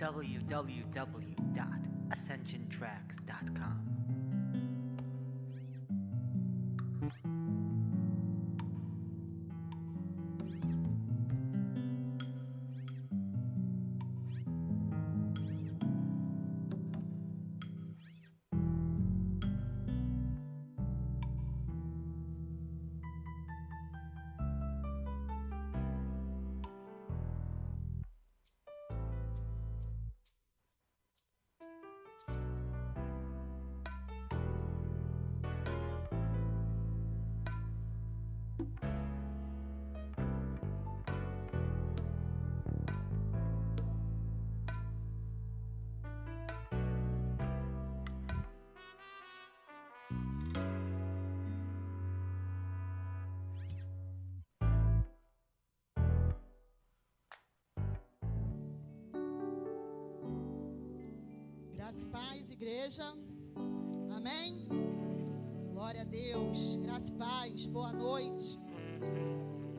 www.ascensiontracks.com. Graça e paz, igreja. Amém? Glória a Deus. Graça e paz. Boa noite.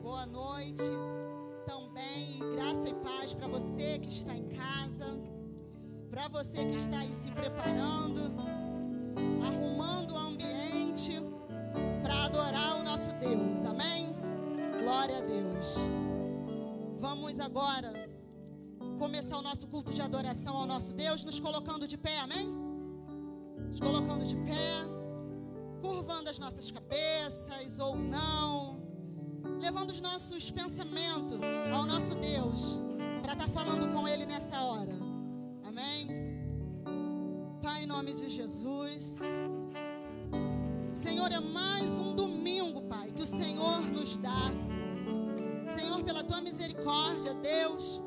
Boa noite. Também graça e paz para você que está em casa, para você que está aí se preparando, arrumando o ambiente para adorar o nosso Deus. Amém? Glória a Deus. Vamos agora começar o nosso culto de adoração ao nosso Deus, nos colocando de pé, amém? Nos colocando de pé, curvando as nossas cabeças ou não, levando os nossos pensamentos ao nosso Deus, para estar falando com Ele nessa hora, amém? Pai, em nome de Jesus, Senhor, é mais um domingo, Pai, que o Senhor nos dá. Senhor, pela Tua misericórdia, Deus,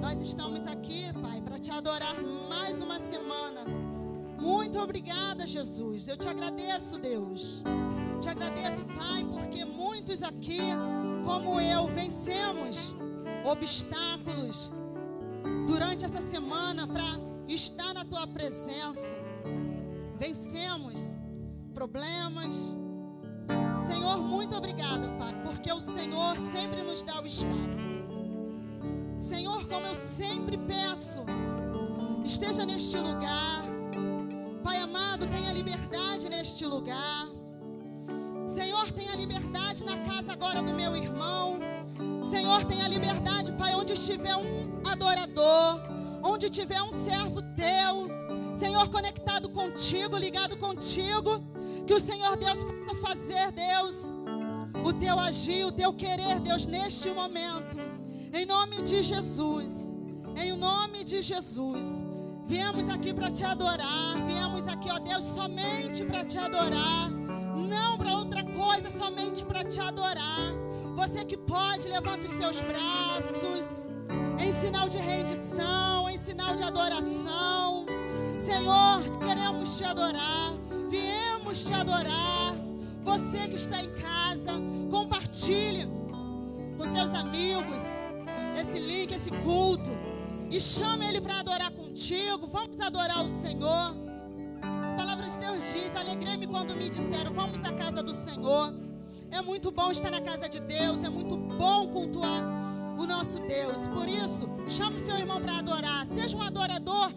nós estamos aqui, Pai, para Te adorar mais uma semana. Muito obrigada, Jesus. Eu Te agradeço, Deus. Te agradeço, Pai, porque muitos aqui, como eu, vencemos obstáculos durante essa semana para estar na Tua presença. Vencemos problemas. Senhor, muito obrigada, Pai, porque o Senhor sempre nos dá o escape. Senhor, como eu sempre peço, esteja neste lugar. Pai amado, tenha liberdade neste lugar. Senhor, tenha liberdade na casa agora do meu irmão. Senhor, tenha liberdade, Pai, onde estiver um adorador, onde tiver um servo Teu, Senhor, conectado contigo, ligado contigo, que o Senhor Deus possa fazer, Deus, o Teu agir, o Teu querer, Deus, neste momento. Em nome de Jesus, em nome de Jesus, viemos aqui para Te adorar, viemos aqui, ó Deus, somente para Te adorar, não para outra coisa, somente para Te adorar. Você que pode, levanta os seus braços, em sinal de rendição, em sinal de adoração. Senhor, queremos Te adorar, viemos Te adorar. Você que está em casa, compartilhe com seus amigos esse link, esse culto, e chame ele para adorar contigo. Vamos adorar o Senhor. A palavra de Deus diz: alegrei-me quando me disseram, vamos à casa do Senhor. É muito bom estar na casa de Deus, é muito bom cultuar o nosso Deus. Por isso, chame o seu irmão para adorar. Seja um adorador,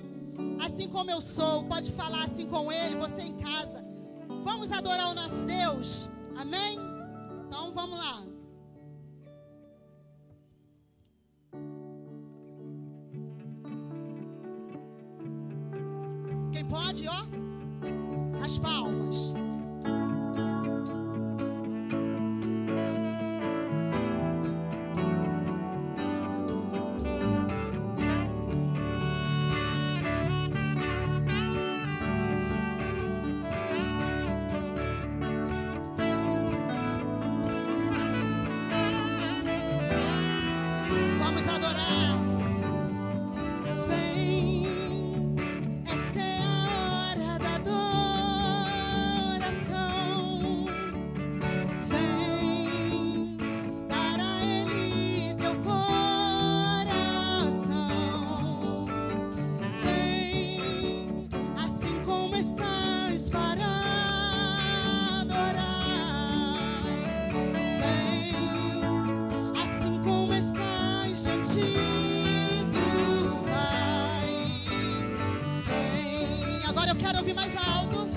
assim como eu sou. Pode falar assim com ele, você em casa. Vamos adorar o nosso Deus, amém? Então vamos lá. Quem pode, ó, as palmas. Vamos adorar. Vem, essa é a hora da adoração. quero ouvir mais alto.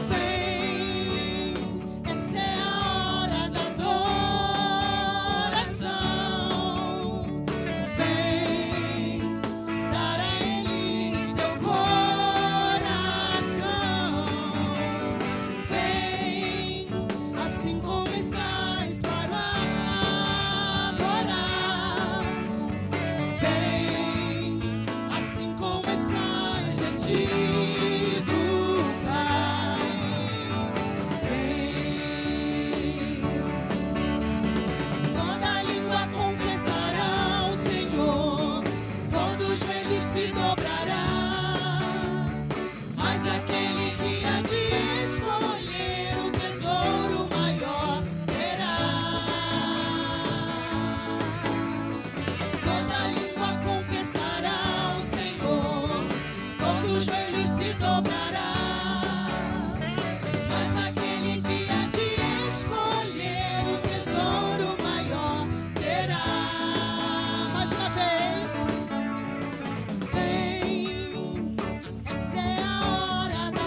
Vem, essa é a hora da adoração. Vem, dar a Ele teu coração. Vem, assim como estás para adorar. Vem, assim como estás diante do Pai. Vem, toda língua confessará o Senhor, todo joelho se dobrará, mas aquele que há de escolher o tesouro maior terá. Toda língua confessará o Senhor, todo joelho se dobrará, mas aquele que há de escolher o tesouro maior terá. Mais uma vez. Vem, essa é a hora da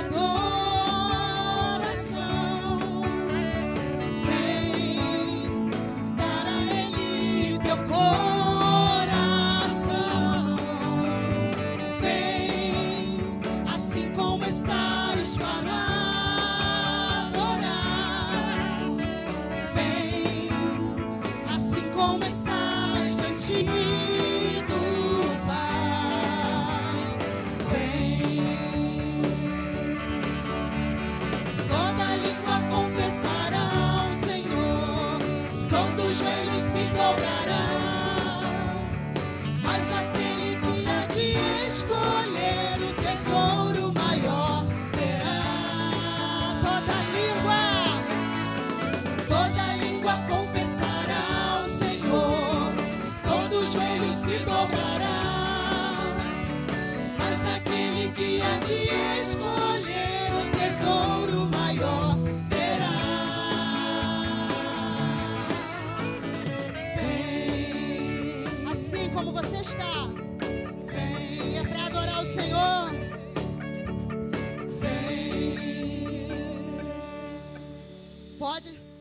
adoração. Vem, dar a Ele teu coração. Vem, assim como estás para adorar. Vem, assim como estás diante do Pai. Vem, toda língua confessará o Senhor, todo joelho se dobrará, mas aquele que há de escolher o tesouro maior terá. Toda língua confessará o Senhor, todo joelho se dobrará, mas aquele que há de escolher o tesouro maior terá. Vem, assim como você está. Vem, é para adorar o Senhor. Vem.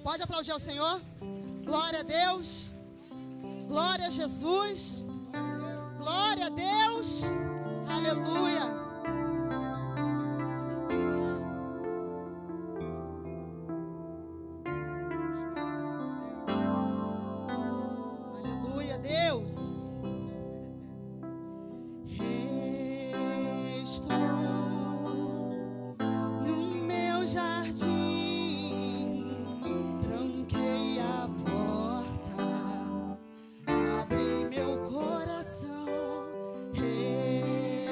Pode aplaudir ao Senhor. Glória a Deus. Glória a Jesus. Glória a Deus. Aleluia. Aleluia, Deus. Estou no meu jardim, tranquei a porta, abri meu coração, reguei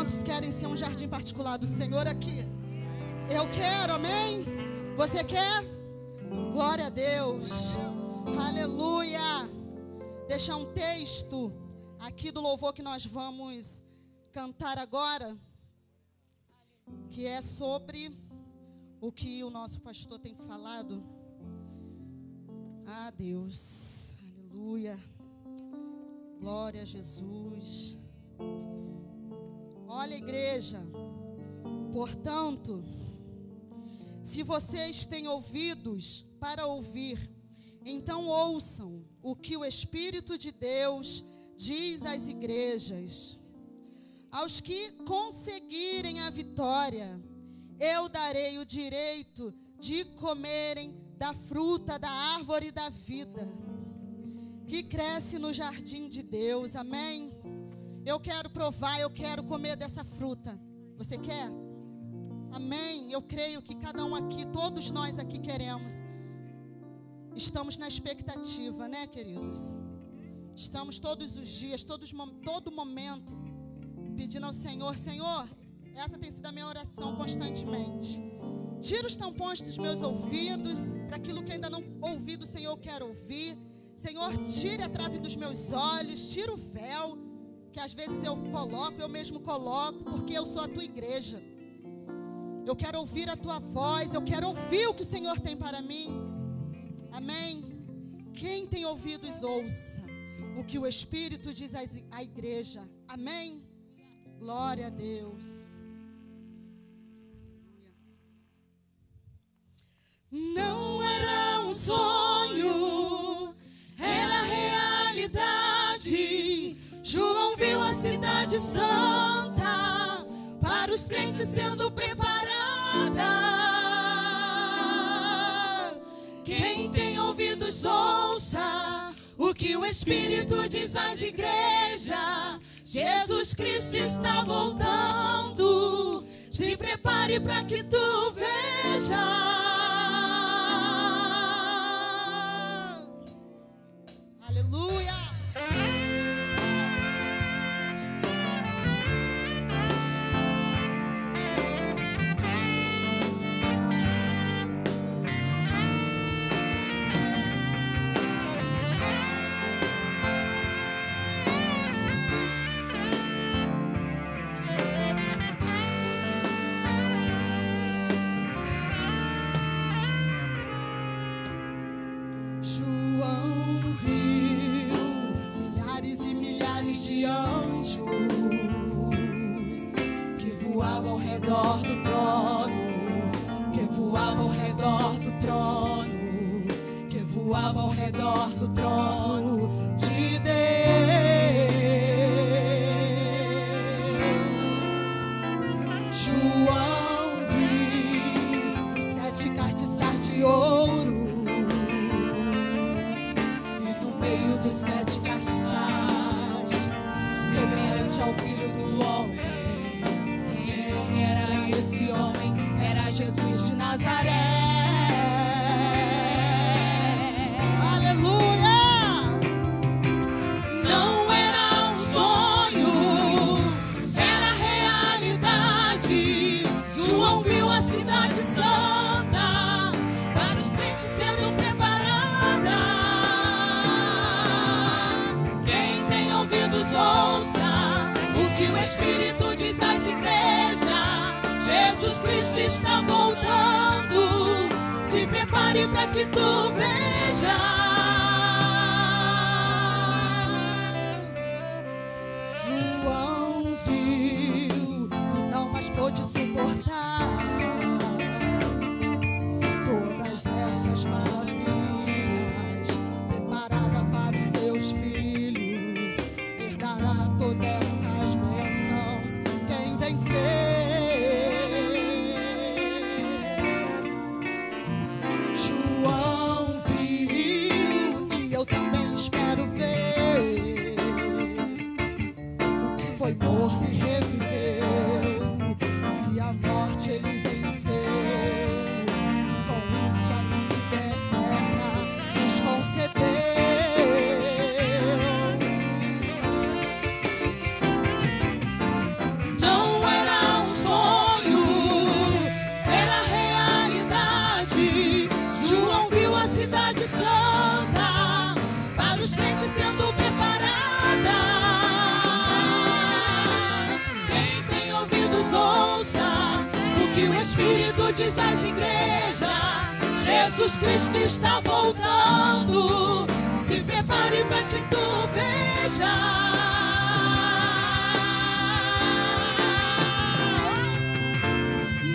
Quantos querem ser um jardim particular do Senhor aqui? Eu quero, amém? Você quer? Glória a Deus. Aleluia. Deixar um texto aqui do louvor que nós vamos cantar agora, que é sobre o que o nosso pastor tem falado. Ah, Deus. Aleluia. Glória a Jesus. Olha, igreja. Portanto, se vocês têm ouvidos para ouvir, então ouçam o que o Espírito de Deus diz às igrejas. Aos que conseguirem a vitória, eu darei o direito de comerem da fruta da árvore da vida, que cresce no jardim de Deus, amém? Eu quero provar, eu quero comer dessa fruta. Você quer? Amém? Eu creio que cada um aqui, todos nós aqui queremos. Estamos na expectativa, né, queridos? Estamos todos os dias, todo momento, pedindo ao Senhor, Senhor, essa tem sido a minha oração constantemente. Tira os tampões dos meus ouvidos, para aquilo que ainda não ouvi do Senhor, eu quero ouvir. Senhor, tire a trave dos meus olhos, tira o véu, que às vezes eu mesmo coloco, porque eu sou a tua igreja. Eu quero ouvir a tua voz, eu quero ouvir o que o Senhor tem para mim. Amém? Quem tem ouvidos, ouça o que o Espírito diz à igreja. Amém? Glória a Deus. Não era um sonho, era realidade. João viu a cidade santa para os crentes sendo preparada. Quem tem ouvidos, ouça o que o Espírito diz às igrejas. Jesus Cristo está voltando. Se prepare para que tu veja. Aleluia. Está voltando, se prepare para que tu veja. João viu e não mais pôde suportar todas essas maravilhas, preparada para os seus filhos, herdará todas essas bênçãos. Quem vencer morto e reviveu, e a morte ele venceu. Com isso a vida eterna nos concedeu. Não Espírito diz às igrejas: Jesus Cristo está voltando. Se prepare para que tu veja.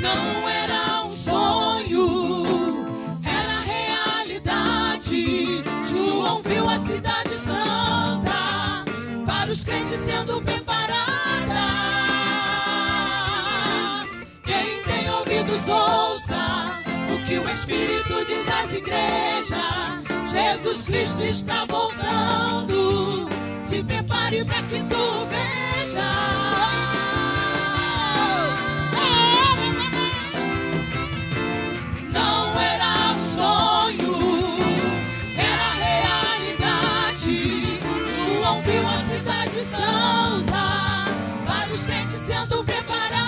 Não era um sonho, era realidade. João viu a cidade santa, para os crentes sendo preparada. Quem tem ouvidos ouça o que o Espírito diz às igrejas. Jesus Cristo está voltando. Se prepare para que tu veja. Não era um sonho, era realidade. João viu a cidade santa, para os crentes sendo preparada.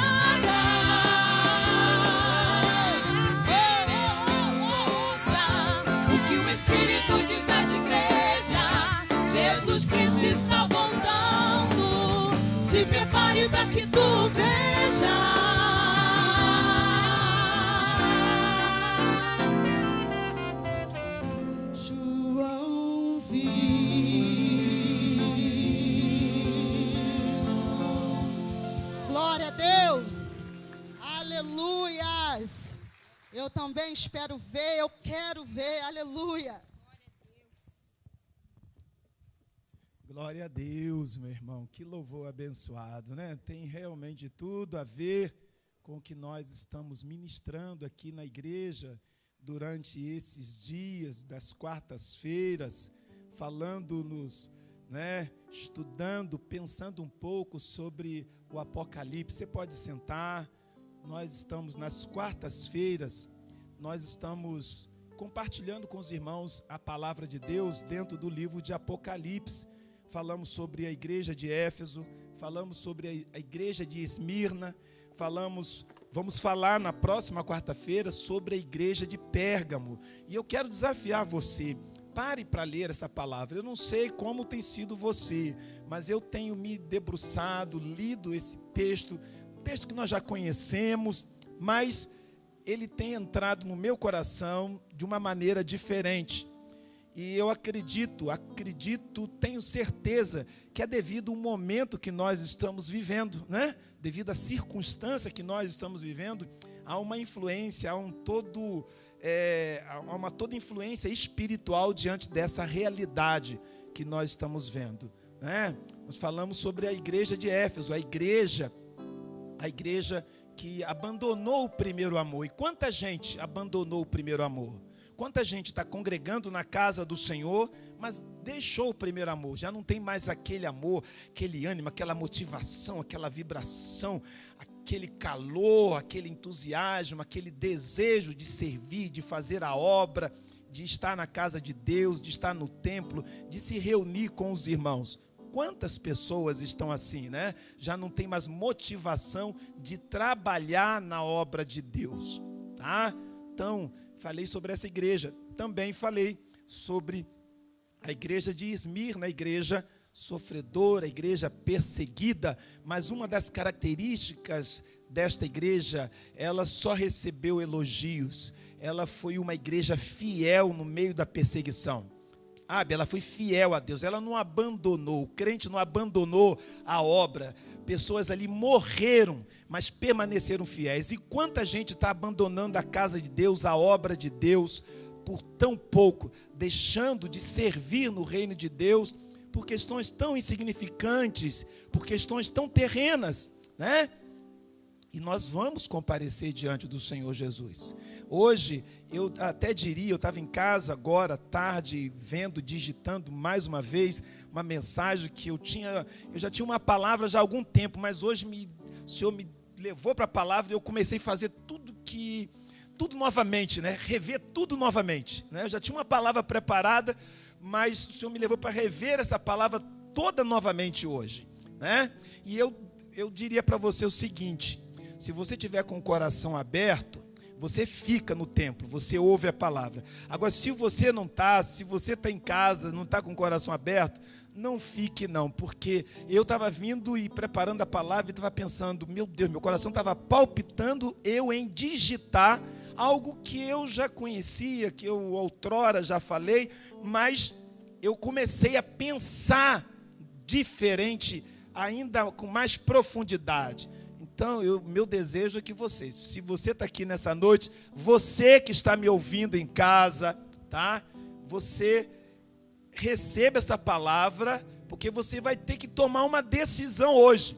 Ouça o que o Espírito diz às igrejas. Jesus Cristo está voltando. Se prepare para que tu veja. João viu. Glória a Deus. Aleluias. Eu também espero ver, eu quero ver. Aleluia. Glória a Deus, meu irmão, que louvor abençoado, né? Tem realmente tudo a ver com o que nós estamos ministrando aqui na igreja durante esses dias das quartas-feiras, falando-nos, né? Estudando, pensando um pouco sobre o Apocalipse. Você pode sentar. Nós estamos nas quartas-feiras, nós estamos compartilhando com os irmãos a palavra de Deus dentro do livro de Apocalipse. Falamos sobre a igreja de Éfeso, falamos sobre a igreja de Esmirna, vamos falar na próxima quarta-feira sobre a igreja de Pérgamo. E eu quero desafiar você, pare para ler essa palavra. Eu não sei como tem sido você, mas eu tenho me debruçado, lido esse texto, um texto que nós já conhecemos, mas ele tem entrado no meu coração de uma maneira diferente. E eu acredito, tenho certeza que é devido ao momento que nós estamos vivendo, né? Devido à circunstância que nós estamos vivendo, há uma influência, há uma toda influência espiritual diante dessa realidade que nós estamos vendo, né? Nós falamos sobre a igreja de Éfeso, a igreja que abandonou o primeiro amor. E quanta gente abandonou o primeiro amor? Quanta gente está congregando na casa do Senhor, mas deixou o primeiro amor, já não tem mais aquele amor, aquele ânimo, aquela motivação, aquela vibração, aquele calor, aquele entusiasmo, aquele desejo de servir, de fazer a obra, de estar na casa de Deus, de estar no templo, de se reunir com os irmãos. Quantas pessoas estão assim, né? Já não tem mais motivação de trabalhar na obra de Deus, tá? Então, falei sobre essa igreja, também falei sobre a igreja de Esmirna, a igreja sofredora, a igreja perseguida, mas uma das características desta igreja, ela só recebeu elogios, ela foi uma igreja fiel no meio da perseguição. Ela foi fiel a Deus, ela não abandonou, o crente não abandonou a obra. Pessoas ali morreram, mas permaneceram fiéis. E quanta gente está abandonando a casa de Deus, a obra de Deus, por tão pouco, deixando de servir no reino de Deus, por questões tão insignificantes, por questões tão terrenas, né? E nós vamos comparecer diante do Senhor Jesus. Hoje, eu até diria, eu estava em casa agora, tarde, digitando mais uma vez uma mensagem que eu já tinha uma palavra já há algum tempo, mas hoje o Senhor me levou para a palavra e eu comecei a fazer tudo novamente, né? Rever tudo novamente, né? Eu já tinha uma palavra preparada, mas o Senhor me levou para rever essa palavra toda novamente hoje, né? E eu diria para você o seguinte: se você tiver com o coração aberto, você fica no templo, você ouve a palavra. Agora, se você não está, se você está em casa, não está com o coração aberto, não fique não, porque eu estava vindo e preparando a palavra e estava pensando, meu Deus, meu coração estava palpitando eu em digitar algo que eu já conhecia, que eu outrora já falei, mas eu comecei a pensar diferente, ainda com mais profundidade. Então, meu desejo é que vocês, se você está aqui nessa noite, você que está me ouvindo em casa, tá? Você receba essa palavra, porque você vai ter que tomar uma decisão hoje.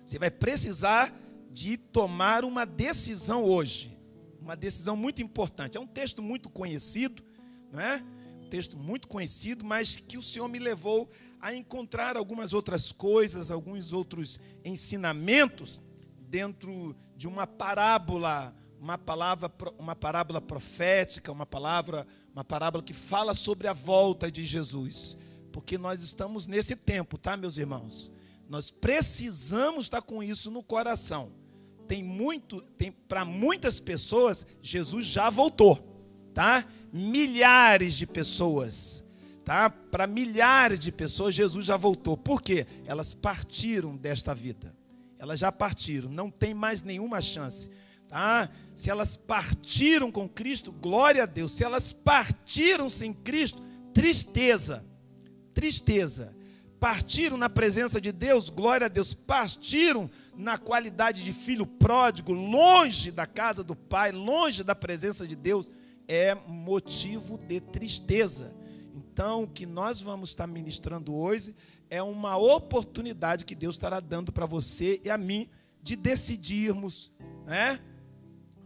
Você vai precisar de tomar uma decisão hoje. Uma decisão muito importante. É um texto muito conhecido, não é? Um texto muito conhecido, mas que o Senhor me levou a encontrar algumas outras coisas, alguns outros ensinamentos dentro de uma parábola, uma parábola profética, uma parábola que fala sobre a volta de Jesus. Porque nós estamos nesse tempo, tá, meus irmãos? Nós precisamos estar com isso no coração. Para muitas pessoas, Jesus já voltou, tá? Milhares de pessoas, tá? Para milhares de pessoas, Jesus já voltou. Por quê? Elas partiram desta vida. Elas já partiram, não tem mais nenhuma chance. Tá? Se elas partiram com Cristo, glória a Deus. Se elas partiram sem Cristo, tristeza. Tristeza. Partiram na presença de Deus, glória a Deus. Partiram na qualidade de filho pródigo, longe da casa do Pai, longe da presença de Deus, é motivo de tristeza. Então, o que nós vamos estar ministrando hoje é uma oportunidade que Deus estará dando para você e a mim de decidirmos, né,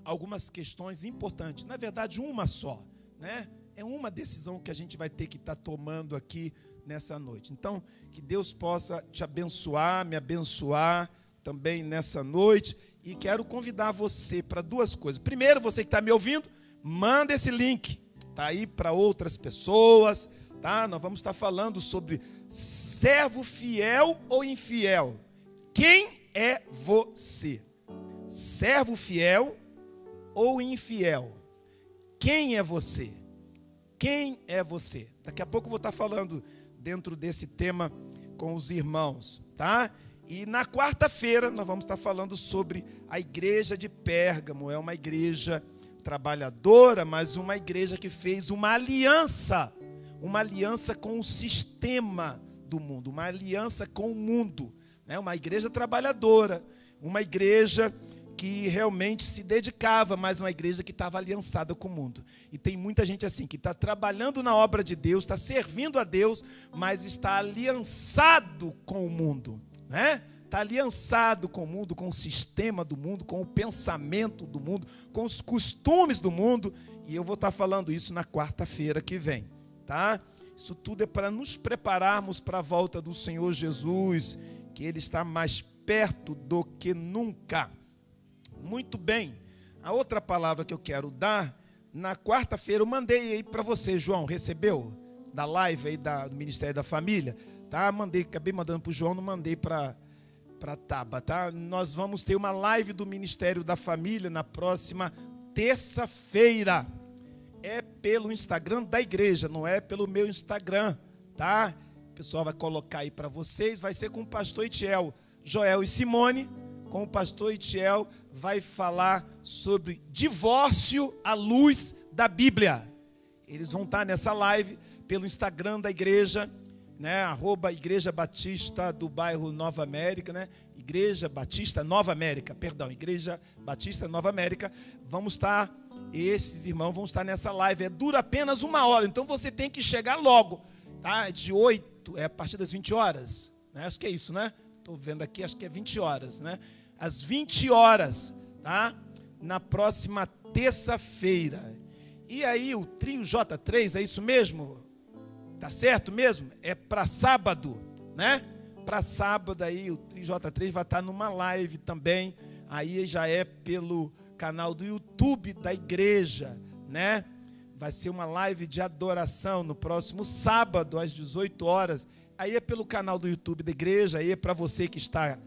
algumas questões importantes. Na verdade, uma só, né? É uma decisão que a gente vai ter que estar tomando aqui nessa noite. Então, que Deus possa te abençoar, me abençoar também nessa noite. E quero convidar você para duas coisas. Primeiro, você que está me ouvindo, manda esse link. Está aí para outras pessoas, tá? Nós vamos estar falando sobre servo fiel ou infiel. Quem é você? Servo fiel ou infiel? Quem é você? Quem é você? Daqui a pouco eu vou estar falando dentro desse tema com os irmãos, tá? E na quarta-feira nós vamos estar falando sobre a igreja de Pérgamo. É uma igreja trabalhadora, mas uma igreja que fez uma aliança com o sistema do mundo, uma aliança com o mundo, né? Uma igreja trabalhadora, uma igreja que realmente se dedicava, mas uma igreja que estava aliançada com o mundo. E tem muita gente assim, que está trabalhando na obra de Deus, está servindo a Deus, mas está aliançado com o mundo, né? Está aliançado com o mundo, com o sistema do mundo, com o pensamento do mundo, com os costumes do mundo. E eu vou estar falando isso na quarta-feira que vem, tá? Isso tudo é para nos prepararmos para a volta do Senhor Jesus, que Ele está mais perto do que nunca. Muito bem, a outra palavra que eu quero dar, na quarta-feira eu mandei aí para você, João, recebeu? Da live aí do Ministério da Família, tá? Acabei mandando para o João, não mandei para Taba, tá? Nós vamos ter uma live do Ministério da Família na próxima terça-feira. É pelo Instagram da igreja, não é pelo meu Instagram, tá? O pessoal vai colocar aí para vocês, vai ser com o pastor Itiel, Joel e Simone, com o pastor Itiel, vai falar sobre divórcio à luz da Bíblia. Eles vão estar nessa live pelo Instagram da igreja, né? @Igreja Batista do bairro Nova América, né? Igreja Batista Nova América, Igreja Batista Nova América. Vamos estar, esses irmãos vão estar nessa live. Dura apenas 1 hora, então você tem que chegar logo, tá? De 8, a partir das 20 horas, né? Acho que é isso, né? Estou vendo aqui, acho que é 20 horas, né? Às 20 horas, tá? Na próxima terça-feira. E aí, o trio J3, é isso mesmo? Tá certo mesmo? É para sábado, né? Para sábado aí, o trio J3 vai estar numa live também. Aí já é pelo canal do YouTube da igreja, né? Vai ser uma live de adoração no próximo sábado, às 18 horas. Aí é pelo canal do YouTube da igreja, aí é para você que está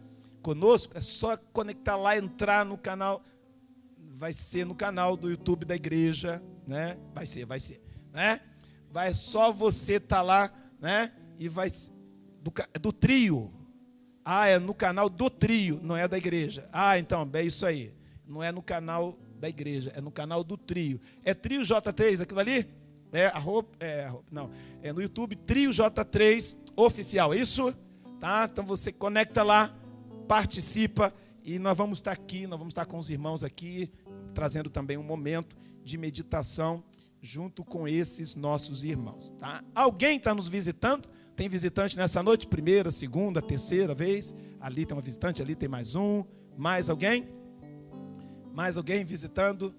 conosco, é só conectar lá, entrar no canal, vai ser no canal do YouTube da igreja, né? Vai ser, né? Vai só você estar lá né? E vai do trio. Ah, é no canal do trio, não é da igreja. Ah, então, é isso aí. Não é no canal da igreja, é no canal do trio. É Trio J3, aquilo ali? Não, é no YouTube, Trio J3 Oficial, é isso? Tá? Então você conecta lá, participa e nós vamos estar aqui, nós vamos estar com os irmãos aqui, trazendo também um momento de meditação junto com esses nossos irmãos, tá? Alguém está nos visitando? Tem visitante nessa noite? Primeira, segunda, terceira vez? Ali tem uma visitante, ali tem mais um. Mais alguém? Mais alguém visitando?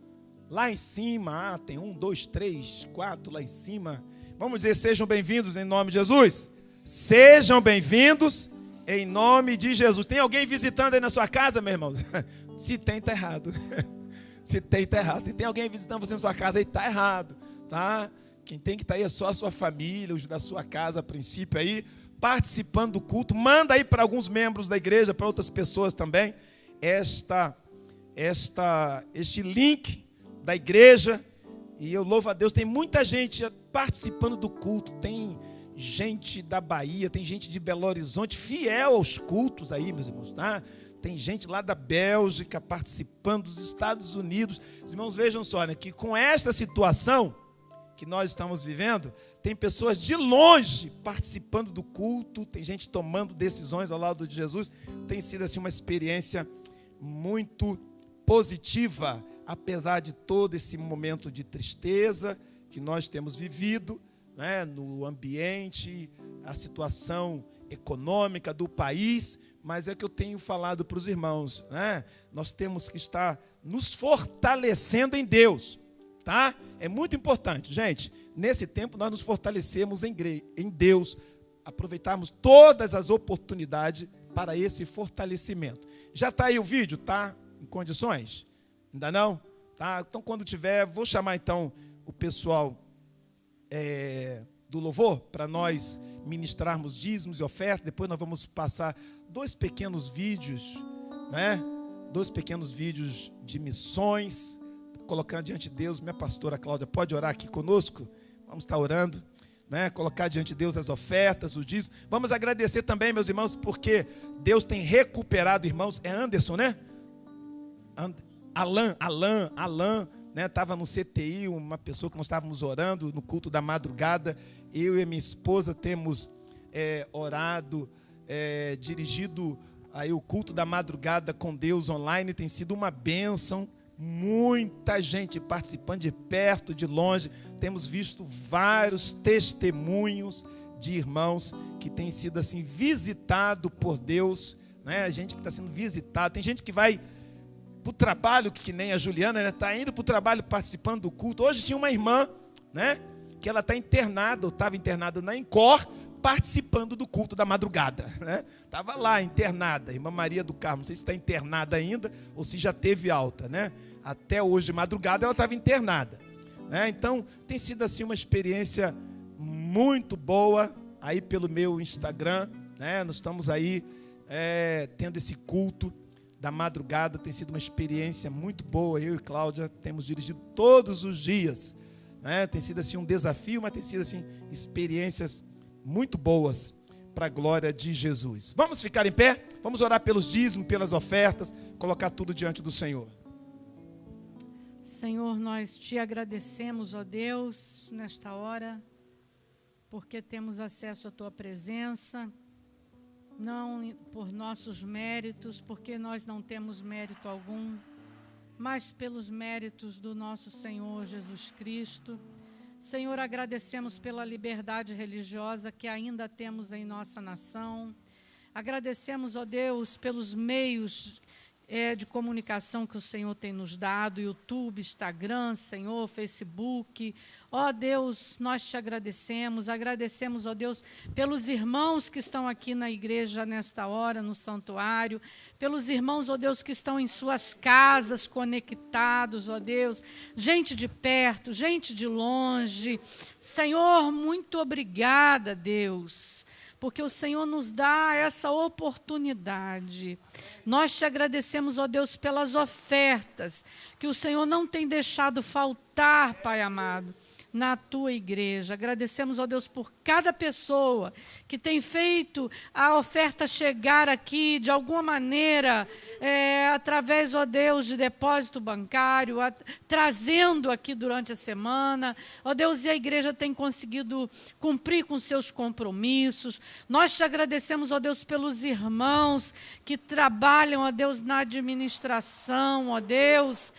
Lá em cima, tem 1, 2, 3, 4 lá em cima. Vamos dizer, sejam bem-vindos em nome de Jesus. Sejam bem-vindos em nome de Jesus. Tem alguém visitando aí na sua casa, meu irmão? Se tem, está errado. Se tem, está errado. Se tem alguém visitando você na sua casa, aí está errado, tá? Quem tem que estar aí é só a sua família, os da sua casa, a princípio aí, participando do culto. Manda aí para alguns membros da igreja, para outras pessoas também, este link da igreja. E eu louvo a Deus, tem muita gente participando do culto. Tem gente da Bahia, tem gente de Belo Horizonte, fiel aos cultos aí, meus irmãos, tá? Tem gente lá da Bélgica participando, dos Estados Unidos. Os irmãos, vejam só, né, que com esta situação que nós estamos vivendo, tem pessoas de longe participando do culto, tem gente tomando decisões ao lado de Jesus. Tem sido assim uma experiência muito positiva, apesar de todo esse momento de tristeza que nós temos vivido, né, no ambiente, a situação econômica do país. Mas é que eu tenho falado para os irmãos, né? Nós temos que estar nos fortalecendo em Deus, tá? É muito importante, gente, nesse tempo nós nos fortalecemos em Deus, aproveitarmos todas as oportunidades para esse fortalecimento. Já está aí o vídeo, tá? Em condições? Ainda não? Tá? Então, quando tiver, vou chamar então o pessoal do louvor para nós ministrarmos dízimos e ofertas. Depois nós vamos passar 2 pequenos vídeos, né? 2 pequenos vídeos de missões, colocando diante de Deus. Minha pastora Cláudia pode orar aqui conosco? Vamos estar orando, né? Colocar diante de Deus as ofertas, os dízimos. Vamos agradecer também, meus irmãos, porque Deus tem recuperado, irmãos. É Anderson, né? Alan, né? Estava no CTI, uma pessoa que nós estávamos orando no culto da madrugada. Eu e minha esposa temos orado, dirigido aí o culto da madrugada com Deus online. Tem sido uma bênção. Muita gente participando de perto, de longe. Temos visto vários testemunhos de irmãos que têm sido assim visitado por Deus, né? A gente que está sendo visitado. Tem gente que vai para o trabalho, que nem a Juliana, né? Está indo para o trabalho participando do culto. Hoje tinha uma irmã, né? Que ela está internada, ou estava internada na Incor, participando do culto da madrugada, né? Estava lá internada, irmã Maria do Carmo. Não sei se está internada ainda ou se já teve alta, né? Até hoje de madrugada ela estava internada, né? Então tem sido assim uma experiência muito boa aí pelo meu Instagram, né? Nós estamos aí tendo esse culto da madrugada. Tem sido uma experiência muito boa. Eu e Cláudia temos dirigido todos os dias, né? Tem sido assim um desafio, mas tem sido assim experiências muito boas para a glória de Jesus. Vamos ficar em pé? Vamos orar pelos dízimos, pelas ofertas, colocar tudo diante do Senhor. Senhor, nós te agradecemos, ó Deus, nesta hora, porque temos acesso à tua presença, não por nossos méritos, porque nós não temos mérito algum, mas pelos méritos do nosso Senhor Jesus Cristo. Senhor, agradecemos pela liberdade religiosa que ainda temos em nossa nação. Agradecemos, ó Deus, pelos meios de comunicação que o Senhor tem nos dado, YouTube, Instagram, Senhor, Facebook. Ó Deus, nós te agradecemos, ó Deus, pelos irmãos que estão aqui na igreja nesta hora, no santuário, pelos irmãos, ó Deus, que estão em suas casas conectados, ó Deus, gente de perto, gente de longe. Senhor, muito obrigada, Deus, porque o Senhor nos dá essa oportunidade. Nós te agradecemos, ó Deus, pelas ofertas que o Senhor não tem deixado faltar, Pai amado. na tua igreja. Agradecemos, ó Deus, por cada pessoa que tem feito a oferta chegar aqui de alguma maneira, através, ó Deus, de depósito bancário, trazendo aqui durante a semana. Ó Deus, e a igreja tem conseguido cumprir com seus compromissos. Nós te agradecemos, ó Deus, pelos irmãos que trabalham, ó Deus, na administração, ó Deus,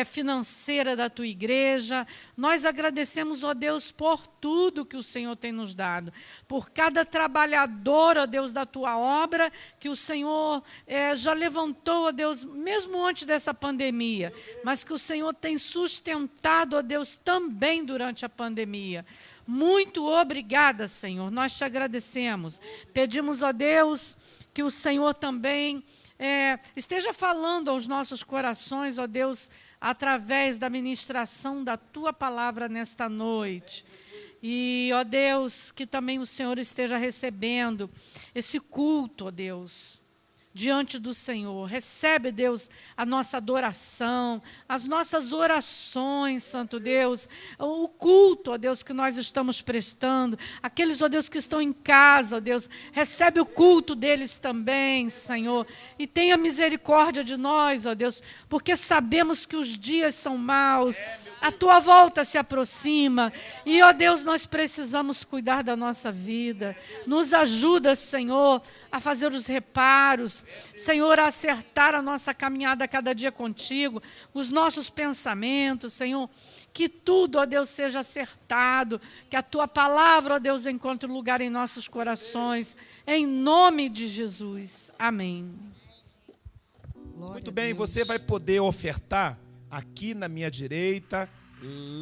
financeira da tua igreja. Nós agradecemos, ó Deus, por tudo que o Senhor tem nos dado, por cada trabalhador, ó Deus, da tua obra, que o Senhor já levantou, ó Deus, mesmo antes dessa pandemia, mas que o Senhor tem sustentado, ó Deus, também durante a pandemia. Muito obrigada, Senhor, nós te agradecemos. Pedimos, ó Deus, que o Senhor também esteja falando aos nossos corações, ó Deus, através da ministração da tua palavra nesta noite. E, ó Deus, que também o Senhor esteja recebendo esse culto, ó Deus, diante do Senhor. Recebe, Deus, a nossa adoração, as nossas orações, Santo Deus, o culto, ó Deus, que nós estamos prestando. Aqueles, ó Deus, que estão em casa, ó Deus, recebe o culto deles também, Senhor. E tenha misericórdia de nós, ó Deus, porque sabemos que os dias são maus, a tua volta se aproxima. E, ó Deus, nós precisamos cuidar da nossa vida. Nos ajuda, Senhor, a fazer os reparos, Senhor, a acertar a nossa caminhada cada dia contigo, os nossos pensamentos, Senhor, que tudo, ó Deus, seja acertado, que a tua palavra, ó Deus, encontre lugar em nossos corações, em nome de Jesus. Amém. Muito bem, você vai poder ofertar aqui na minha direita,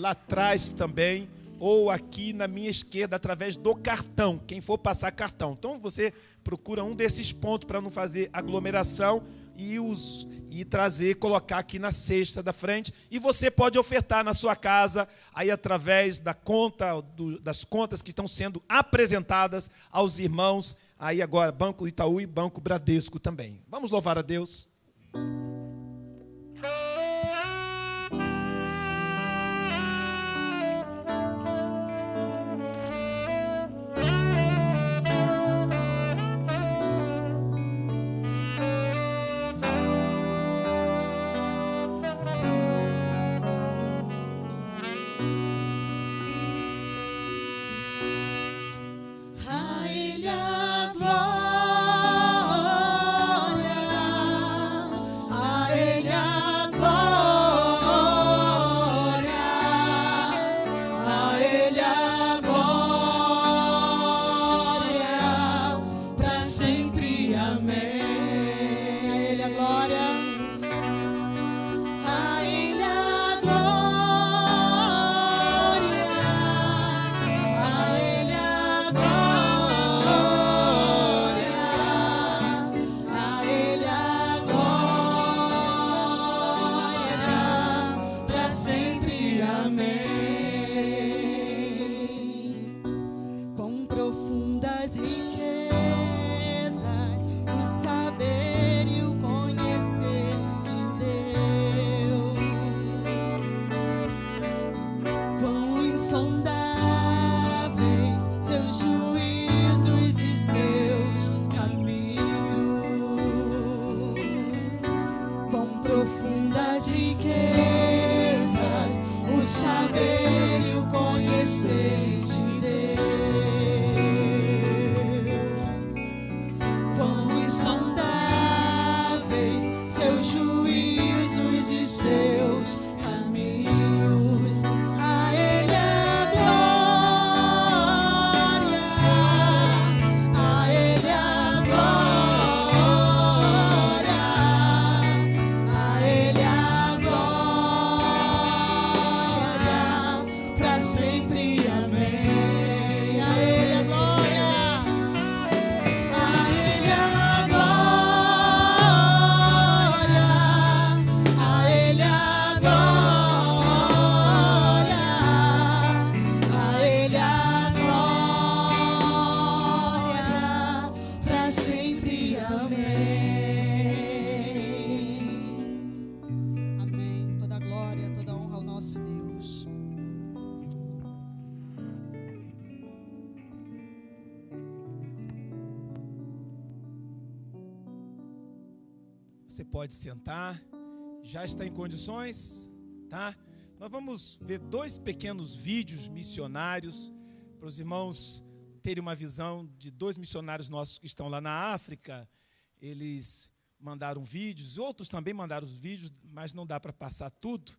lá atrás também, ou aqui na minha esquerda, através do cartão, quem for passar cartão. Então você procura um desses pontos para não fazer aglomeração e trazer, colocar aqui na cesta da frente. E você pode ofertar na sua casa, aí através da conta, das contas que estão sendo apresentadas aos irmãos, aí agora Banco Itaú e Banco Bradesco também. Vamos louvar a Deus. Com profundas riquezas, os Você pode sentar. Já está em condições, tá? Nós vamos ver 2 pequenos vídeos missionários para os irmãos terem uma visão de 2 missionários nossos que estão lá na África. Eles mandaram vídeos, outros também mandaram os vídeos, mas não dá para passar tudo.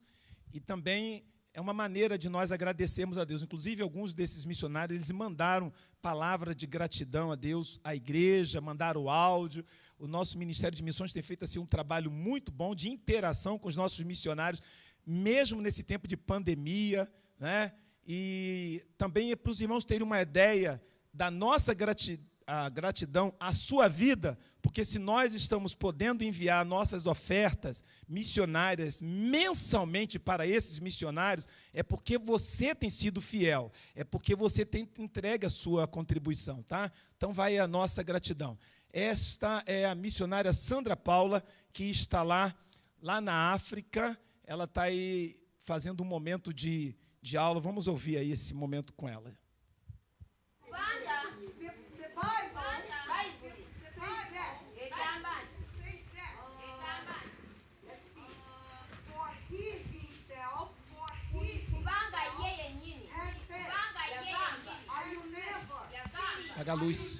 E também é uma maneira de nós agradecermos a Deus. Inclusive, alguns desses missionários, eles mandaram palavra de gratidão a Deus, à igreja, mandaram áudio. O nosso Ministério de Missões tem feito assim, um trabalho muito bom de interação com os nossos missionários, mesmo nesse tempo de pandemia, né? E também é para os irmãos terem uma ideia da nossa gratidão à sua vida, porque se nós estamos podendo enviar nossas ofertas missionárias mensalmente para esses missionários, é porque você tem sido fiel, é porque você tem entregue a sua contribuição, tá? Então vai a nossa gratidão. Esta é a missionária Sandra Paula, que está lá na África. Ela está aí fazendo um momento de aula. Vamos ouvir aí esse momento com ela. Apaga a luz.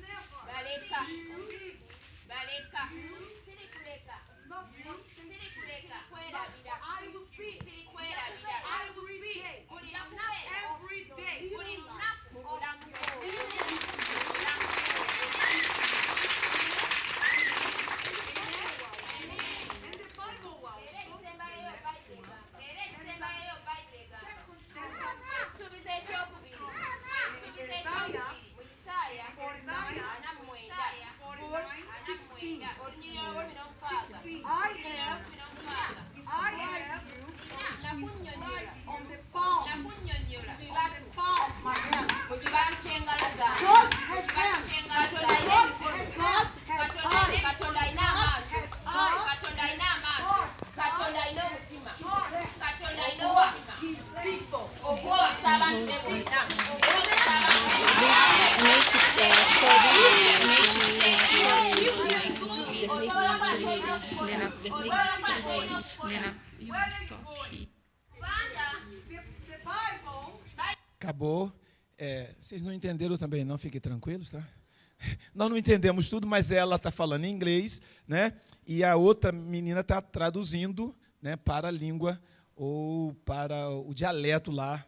Acabou. Vocês não entenderam também, não? Fiquem tranquilos, tá? Nós não entendemos tudo, mas ela está falando em inglês, né? E a outra menina está traduzindo, né, para a língua ou para o dialeto lá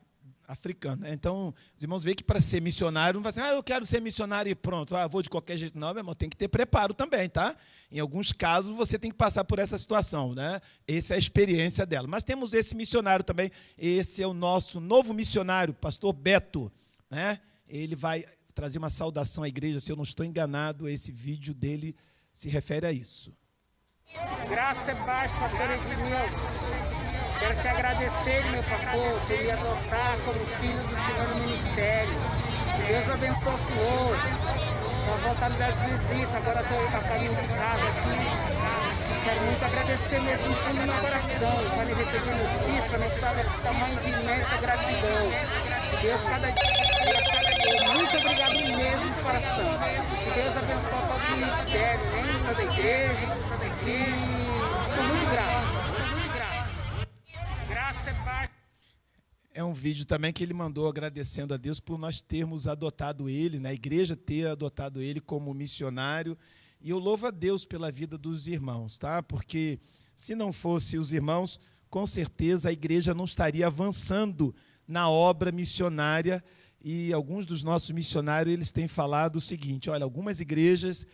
africano, né? Então, os irmãos veem que para ser missionário, não vai ser, eu quero ser missionário e pronto, vou de qualquer jeito. Não, meu irmão, tem que ter preparo também, tá? Em alguns casos, você tem que passar por essa situação, né? Essa é a experiência dela. Mas temos esse missionário também, esse é o nosso novo missionário, pastor Beto, né? Ele vai trazer uma saudação à igreja, se eu não estou enganado, esse vídeo dele se refere a isso. Graça e paz, pastor Edmilson. Quero te agradecer, meu pastor, por me adotar como filho do Senhor no ministério. Que Deus abençoe o Senhor. Estou voltando das visitas, agora estou a caminho de casa aqui. Quero muito agradecer mesmo no fundo do meu coração. Quando eu recebi a notícia, não sabe o tamanho de imensa gratidão. Deus, cada dia, muito obrigado mesmo de coração. Que Deus abençoe todo o ministério, toda a igreja. E sou muito grato. Graça e paz. É um vídeo também que ele mandou agradecendo a Deus por nós termos adotado ele, na igreja ter adotado ele como missionário. E eu louvo a Deus pela vida dos irmãos, tá? Porque se não fosse os irmãos, com certeza a igreja não estaria avançando na obra missionária. E alguns dos nossos missionários, eles têm falado o seguinte, olha, algumas igrejas,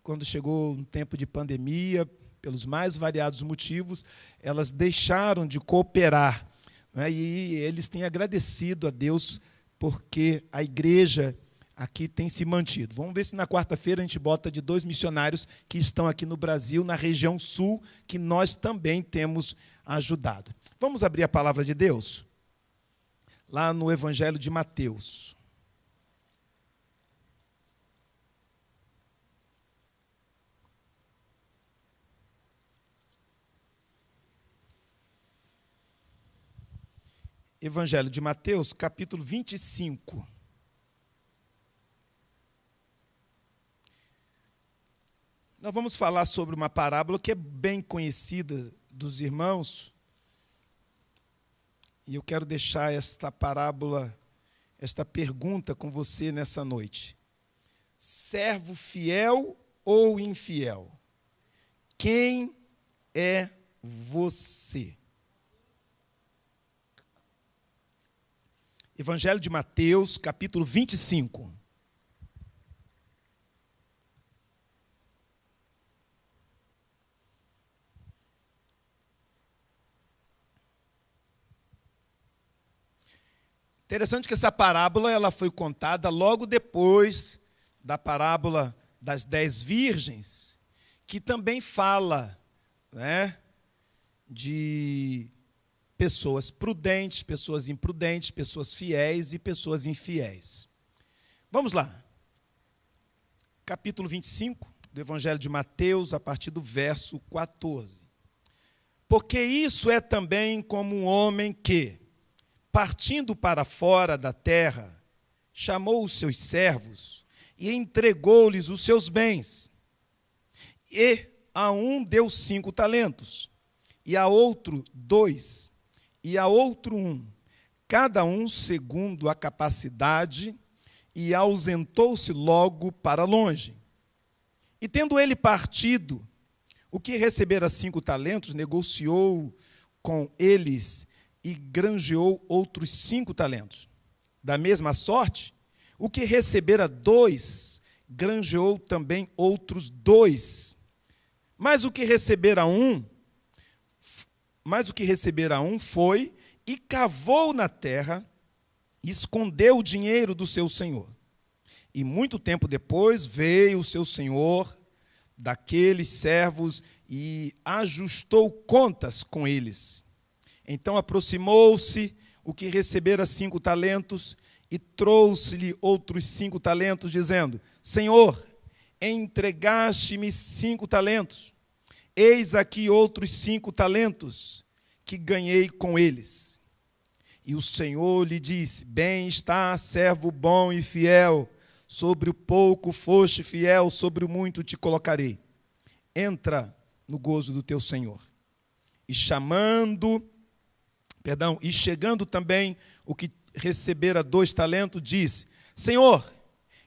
quando chegou um tempo de pandemia, pelos mais variados motivos, elas deixaram de cooperar, né? E eles têm agradecido a Deus porque a igreja aqui tem se mantido. Vamos ver se na quarta-feira a gente bota de 2 missionários que estão aqui no Brasil, na região sul, que nós também temos ajudado. Vamos abrir a palavra de Deus? Lá no Evangelho de Mateus. Evangelho de Mateus, capítulo 25. Nós vamos falar sobre uma parábola que é bem conhecida dos irmãos. E eu quero deixar esta parábola, esta pergunta com você nessa noite. Servo fiel ou infiel? Quem é você? Evangelho de Mateus, capítulo 25. Interessante que essa parábola ela foi contada logo depois da parábola das 10 virgens, que também fala, né, de pessoas prudentes, pessoas imprudentes, pessoas fiéis e pessoas infiéis. Vamos lá. Capítulo 25 do Evangelho de Mateus, a partir do verso 14. Porque isso é também como um homem que, partindo para fora da terra, chamou os seus servos e entregou-lhes os seus bens. E a um deu 5 talentos, e a outro 2, e a outro 1, cada um segundo a capacidade, e ausentou-se logo para longe. E tendo ele partido, o que recebera 5 talentos, negociou com eles e granjeou outros 5 talentos. Da mesma sorte, o que recebera 2, granjeou também outros 2. Mas o que recebera um foi e cavou na terra, e escondeu o dinheiro do seu senhor. E muito tempo depois veio o seu senhor daqueles servos e ajustou contas com eles. Então aproximou-se o que recebera 5 talentos e trouxe-lhe outros 5 talentos, dizendo: Senhor, entregaste-me 5 talentos. Eis aqui outros 5 talentos que ganhei com eles. E o Senhor lhe disse: Bem está, servo bom e fiel. Sobre o pouco foste fiel, sobre o muito te colocarei. Entra no gozo do teu Senhor. E chegando também o que recebera 2 talentos, disse: Senhor,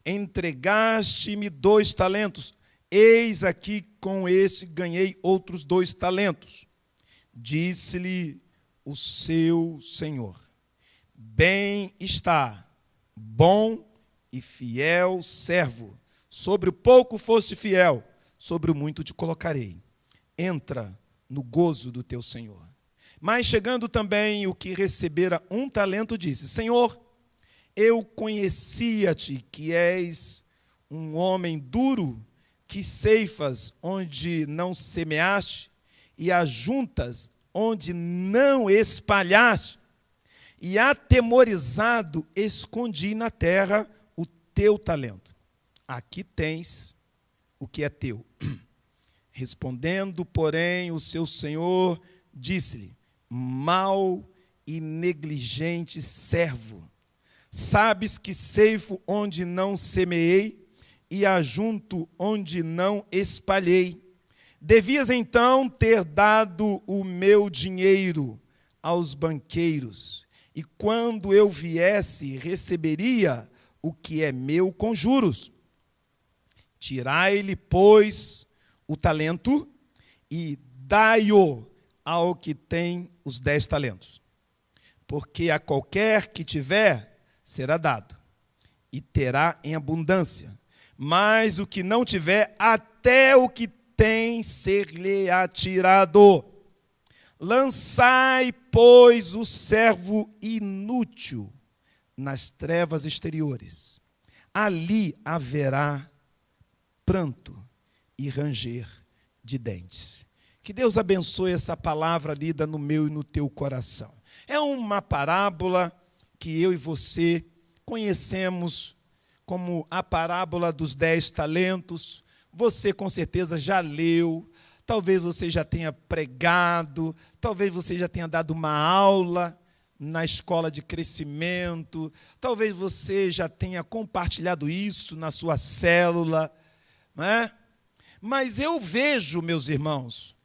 entregaste-me 2 talentos, eis aqui com este ganhei outros 2 talentos. Disse-lhe o seu senhor: Bem está, bom e fiel servo, sobre o pouco foste fiel, sobre o muito te colocarei. Entra no gozo do teu Senhor. Mas chegando também o que recebera 1 talento, disse: Senhor, eu conhecia-te que és um homem duro, que ceifas onde não semeaste, e ajuntas onde não espalhaste, e atemorizado escondi na terra o teu talento. Aqui tens o que é teu. Respondendo, porém, o seu senhor disse-lhe: Mau e negligente servo, sabes que ceifo onde não semeei e ajunto onde não espalhei. Devias então ter dado o meu dinheiro aos banqueiros, e quando eu viesse, receberia o que é meu com juros. Tirai-lhe, pois, o talento e dai-o ao que tem os 10 talentos. Porque a qualquer que tiver, será dado, e terá em abundância. Mas o que não tiver, até o que tem, ser-lhe-á tirado. Lançai, pois, o servo inútil nas trevas exteriores. Ali haverá pranto e ranger de dentes. Que Deus abençoe essa palavra lida no meu e no teu coração. É uma parábola que eu e você conhecemos como a parábola dos 10 talentos. Você com certeza já leu, talvez você já tenha pregado, talvez você já tenha dado uma aula na escola de crescimento, talvez você já tenha compartilhado isso na sua célula, não é? Mas eu vejo, meus irmãos,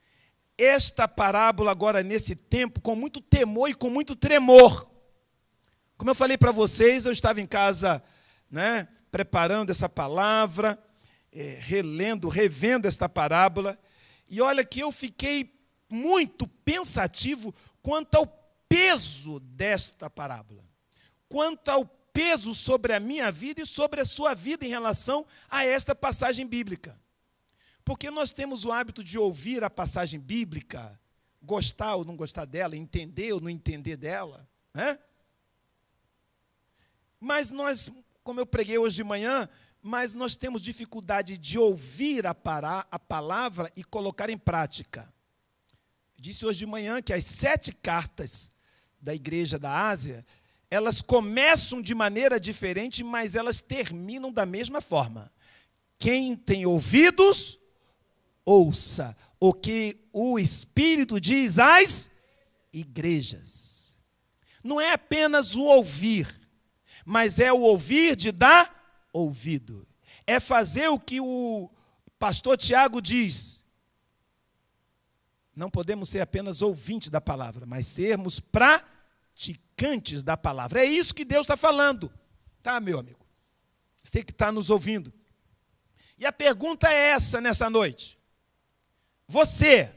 esta parábola agora nesse tempo com muito temor e com muito tremor. Como eu falei para vocês, eu estava em casa, né, preparando essa palavra, relendo, revendo esta parábola, e olha que eu fiquei muito pensativo quanto ao peso desta parábola, quanto ao peso sobre a minha vida e sobre a sua vida em relação a esta passagem bíblica. Porque nós temos o hábito de ouvir a passagem bíblica, gostar ou não gostar dela, entender ou não entender dela, né? Mas nós, como eu preguei hoje de manhã, mas nós temos dificuldade de ouvir a palavra e colocar em prática. Eu disse hoje de manhã que as 7 cartas da igreja da Ásia, elas começam de maneira diferente, mas elas terminam da mesma forma. Quem tem ouvidos, ouça o que o Espírito diz às igrejas. Não é apenas o ouvir, mas é o ouvir de dar ouvido. É fazer o que o pastor Tiago diz. Não podemos ser apenas ouvintes da palavra, mas sermos praticantes da palavra. É isso que Deus está falando. Tá, meu amigo? Você que está nos ouvindo. E a pergunta é essa nessa noite. Você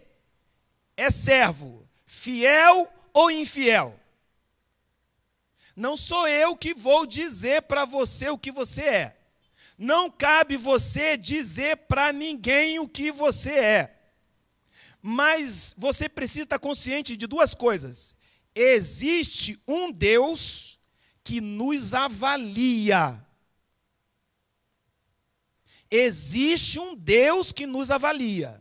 é servo fiel ou infiel? Não sou eu que vou dizer para você o que você é. Não cabe você dizer para ninguém o que você é. Mas você precisa estar consciente de 2 coisas. Existe um Deus que nos avalia. Existe um Deus que nos avalia.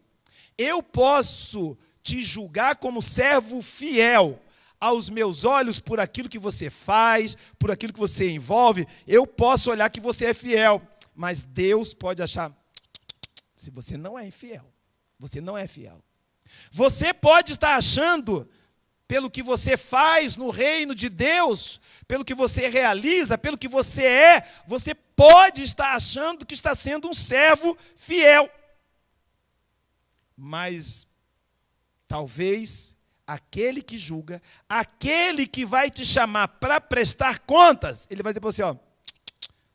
Eu posso te julgar como servo fiel aos meus olhos por aquilo que você faz, por aquilo que você envolve. Eu posso olhar que você é fiel, mas Deus pode achar, se você não é infiel, você não é fiel. Você pode estar achando, pelo que você faz no reino de Deus, pelo que você realiza, pelo que você é, você pode estar achando que está sendo um servo fiel. Mas talvez aquele que julga, aquele que vai te chamar para prestar contas, ele vai dizer para você, ó,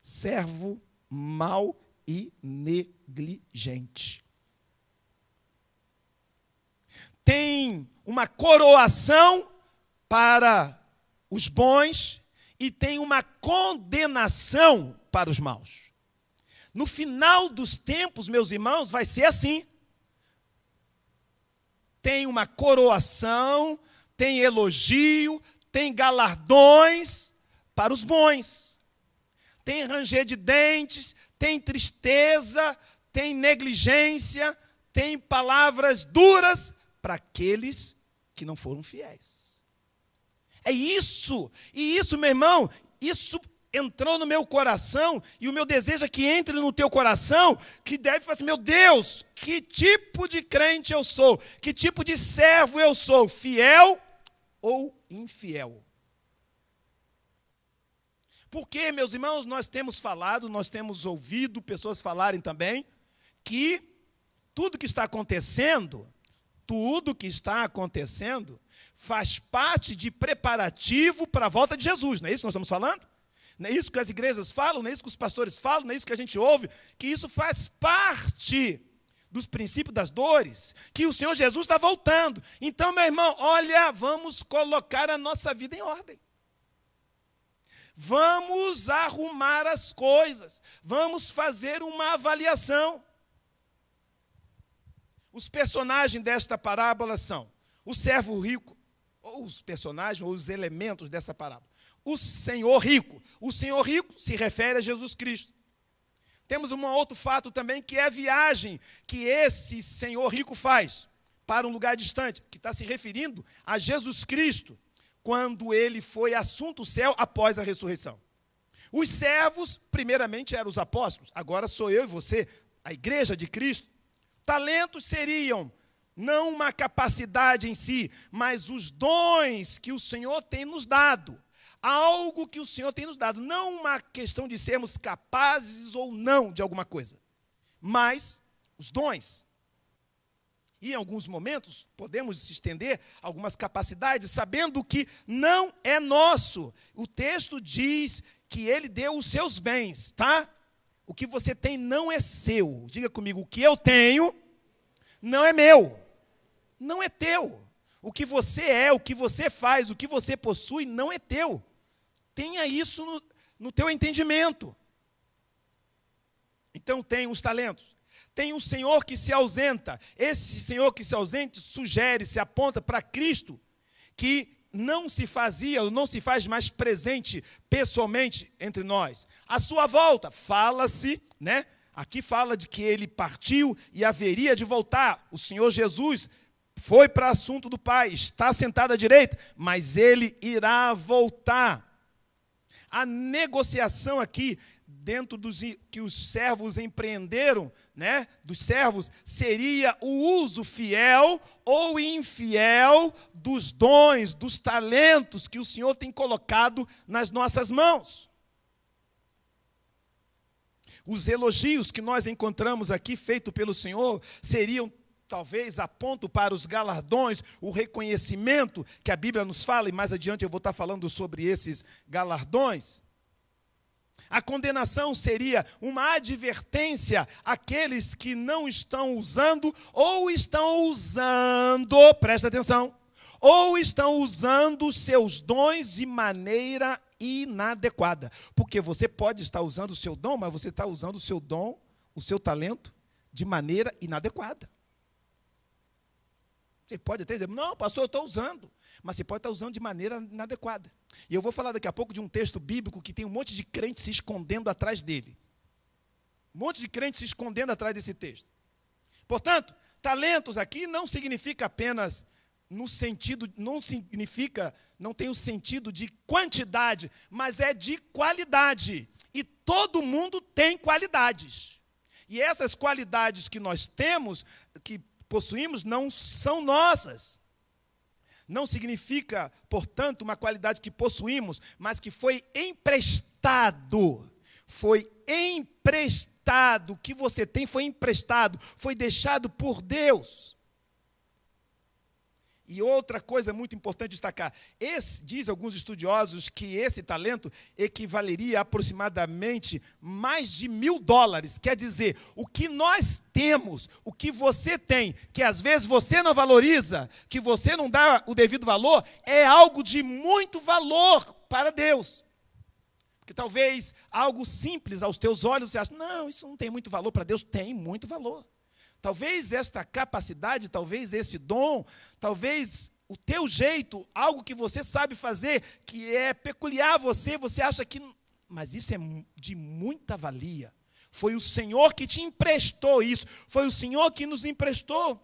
servo mau e negligente. Tem uma coroação para os bons e tem uma condenação para os maus. No final dos tempos, meus irmãos, vai ser assim. Tem uma coroação, tem elogio, tem galardões para os bons. Tem ranger de dentes, tem tristeza, tem negligência, tem palavras duras para aqueles que não foram fiéis. É isso. E isso, meu irmão, isso entrou no meu coração, e o meu desejo é que entre no teu coração, que deve falar assim, meu Deus, que tipo de crente eu sou? Que tipo de servo eu sou? Fiel ou infiel? Porque, meus irmãos, nós temos falado, nós temos ouvido pessoas falarem também, que tudo que está acontecendo, faz parte de preparativo para a volta de Jesus. Não é isso que nós estamos falando? Não é isso que as igrejas falam, não é isso que os pastores falam, não é isso que a gente ouve, que isso faz parte dos princípios das dores, que o Senhor Jesus está voltando. Então, meu irmão, olha, vamos colocar a nossa vida em ordem. Vamos arrumar as coisas, vamos fazer uma avaliação. Os personagens desta parábola são o servo rico, ou os personagens, ou os elementos dessa parábola. O Senhor rico. O Senhor rico se refere a Jesus Cristo. Temos um outro fato também, que é a viagem que esse Senhor rico faz para um lugar distante, que está se referindo a Jesus Cristo, quando ele foi assunto ao céu após a ressurreição. Os servos, primeiramente, eram os apóstolos, agora sou eu e você, a igreja de Cristo. Talentos seriam não uma capacidade em si, mas os dons que o Senhor tem nos dado. Algo que o Senhor tem nos dado, não uma questão de sermos capazes ou não de alguma coisa, mas os dons. E em alguns momentos podemos se estender algumas capacidades, sabendo que não é nosso. O texto diz que ele deu os seus bens, tá? O que você tem não é seu. Diga comigo, o que eu tenho não é meu, não é teu. O que você é, o que você faz, o que você possui não é teu. Tenha isso no teu entendimento. Então tem os talentos. Tem um senhor que se ausenta. Esse senhor que se ausenta sugere, se aponta para Cristo, que não se fazia, ou não se faz mais presente pessoalmente entre nós. A sua volta, fala-se, né? Aqui fala de que ele partiu e haveria de voltar. O Senhor Jesus foi para o assunto do Pai, está sentado à direita, mas ele irá voltar. A negociação aqui, dentro dos que os servos empreenderam, né, dos servos, seria o uso fiel ou infiel dos dons, dos talentos que o Senhor tem colocado nas nossas mãos. Os elogios que nós encontramos aqui, feitos pelo Senhor, seriam, talvez, aponto para os galardões, o reconhecimento que a Bíblia nos fala, e mais adiante eu vou estar falando sobre esses galardões. A condenação seria uma advertência àqueles que não estão usando, ou estão usando, presta atenção, ou estão usando seus dons de maneira inadequada. Porque você pode estar usando o seu dom, mas você está usando o seu dom, o seu talento, de maneira inadequada. Você pode até dizer, não, pastor, eu estou usando. Mas você pode estar usando de maneira inadequada. E eu vou falar daqui a pouco de um texto bíblico que tem um monte de crente se escondendo atrás dele. Um monte de crente se escondendo atrás desse texto. Portanto, talentos aqui não significa apenas no sentido, não tem o sentido de quantidade, mas é de qualidade. E todo mundo tem qualidades. E essas qualidades que nós temos, que possuímos, não são nossas. Não significa, portanto, uma qualidade que possuímos, mas que foi emprestado. Foi emprestado. O que você tem foi emprestado, foi deixado por Deus. E outra coisa muito importante destacar, diz alguns estudiosos que esse talento equivaleria a aproximadamente mais de $1.000. Quer dizer, o que nós temos, o que você tem, que às vezes você não valoriza, que você não dá o devido valor, é algo de muito valor para Deus. Porque talvez algo simples aos teus olhos, você acha, não, isso não tem muito valor para Deus. Tem muito valor. Talvez esta capacidade, talvez esse dom, talvez o teu jeito, algo que você sabe fazer, que é peculiar a você, você acha que... Mas isso é de muita valia. Foi o Senhor que te emprestou isso. Foi o Senhor que nos emprestou.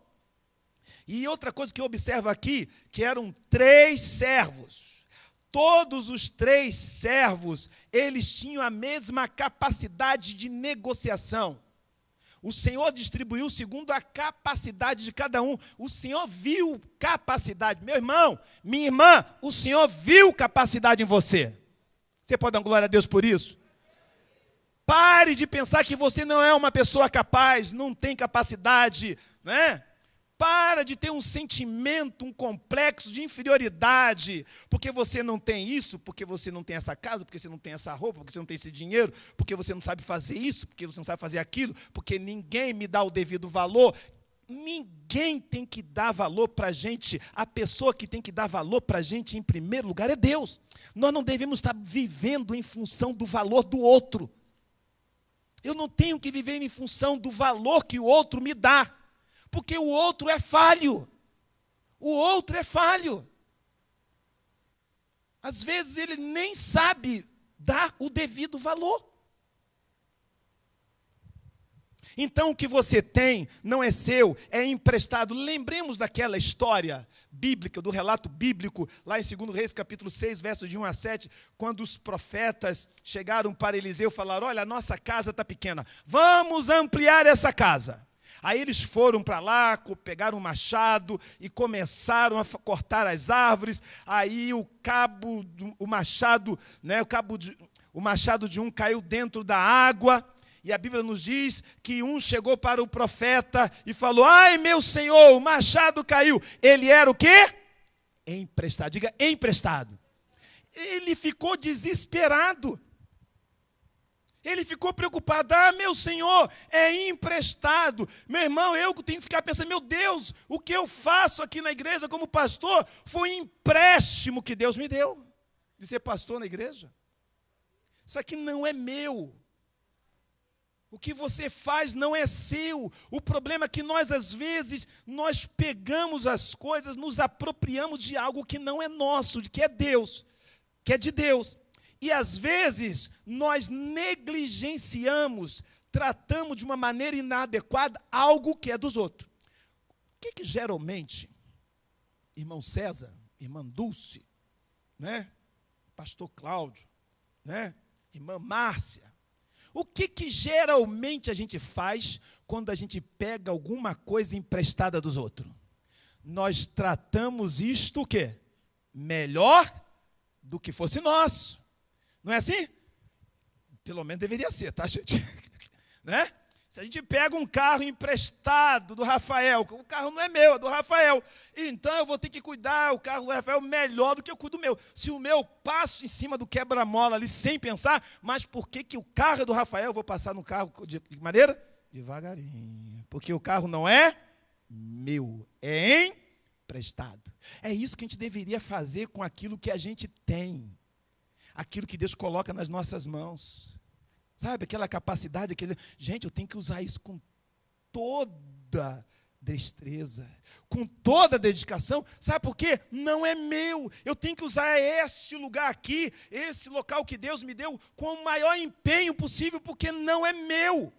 E outra coisa que eu observo aqui, que eram 3 servos. Todos os 3 servos, eles tinham a mesma capacidade de negociação. O Senhor distribuiu segundo a capacidade de cada um. O Senhor viu capacidade. Meu irmão, minha irmã, o Senhor viu capacidade em você. Você pode dar glória a Deus por isso? Pare de pensar que você não é uma pessoa capaz, não tem capacidade, não é? Para de ter um sentimento, um complexo de inferioridade, porque você não tem isso, porque você não tem essa casa, porque você não tem essa roupa, porque você não tem esse dinheiro, porque você não sabe fazer isso, porque você não sabe fazer aquilo, porque ninguém me dá o devido valor. Ninguém tem que dar valor para a gente. A pessoa que tem que dar valor para a gente, em primeiro lugar, é Deus. Nós não devemos estar vivendo em função do valor do outro. Eu não tenho que viver em função do valor que o outro me dá. Porque o outro é falho. O outro é falho. Às vezes ele nem sabe dar o devido valor. Então o que você tem não é seu, é emprestado. Lembremos daquela história bíblica, do relato bíblico, lá em 2 Reis, capítulo 6, versos de 1 a 7, quando os profetas chegaram para Eliseu e falaram, olha, a nossa casa está pequena, vamos ampliar essa casa. Aí eles foram para lá, pegaram um machado e começaram a cortar as árvores. Aí o machado de um caiu dentro da água. E a Bíblia nos diz que um chegou para o profeta e falou: ai, meu senhor, o machado caiu. Ele era o quê? Emprestado. Diga, emprestado. Ele ficou desesperado. Ele ficou preocupado. Ah, meu senhor, é emprestado. Meu irmão, eu que tenho que ficar pensando: meu Deus, o que eu faço aqui na igreja como pastor foi um empréstimo que Deus me deu de ser pastor na igreja. Isso aqui não é meu. O que você faz não é seu. O problema é que nós, às vezes, nós pegamos as coisas, nos apropriamos de algo que não é nosso, que é Deus, que é de Deus. E, às vezes, nós negligenciamos, tratamos de uma maneira inadequada algo que é dos outros. O que geralmente, irmão César, irmã Dulce, né? Pastor Cláudio, né? Irmã Márcia, o que geralmente a gente faz quando a gente pega alguma coisa emprestada dos outros? Nós tratamos isto o quê? Melhor do que fosse nosso. Não é assim? Pelo menos deveria ser, tá, gente? Né? Se a gente pega um carro emprestado do Rafael, o carro não é meu, é do Rafael. Então eu vou ter que cuidar o carro do Rafael melhor do que eu cuido do meu. Se o meu passo em cima do quebra-mola ali sem pensar, mas por que o carro é do Rafael, eu vou passar no carro de maneira? Devagarinho. Porque o carro não é meu, é emprestado. É isso que a gente deveria fazer com aquilo que a gente tem. Aquilo que Deus coloca nas nossas mãos. Sabe, aquela capacidade, gente, eu tenho que usar isso com toda destreza, com toda dedicação. Sabe por quê? Não é meu. Eu tenho que usar este lugar aqui, esse local que Deus me deu, com o maior empenho possível, porque não é meu.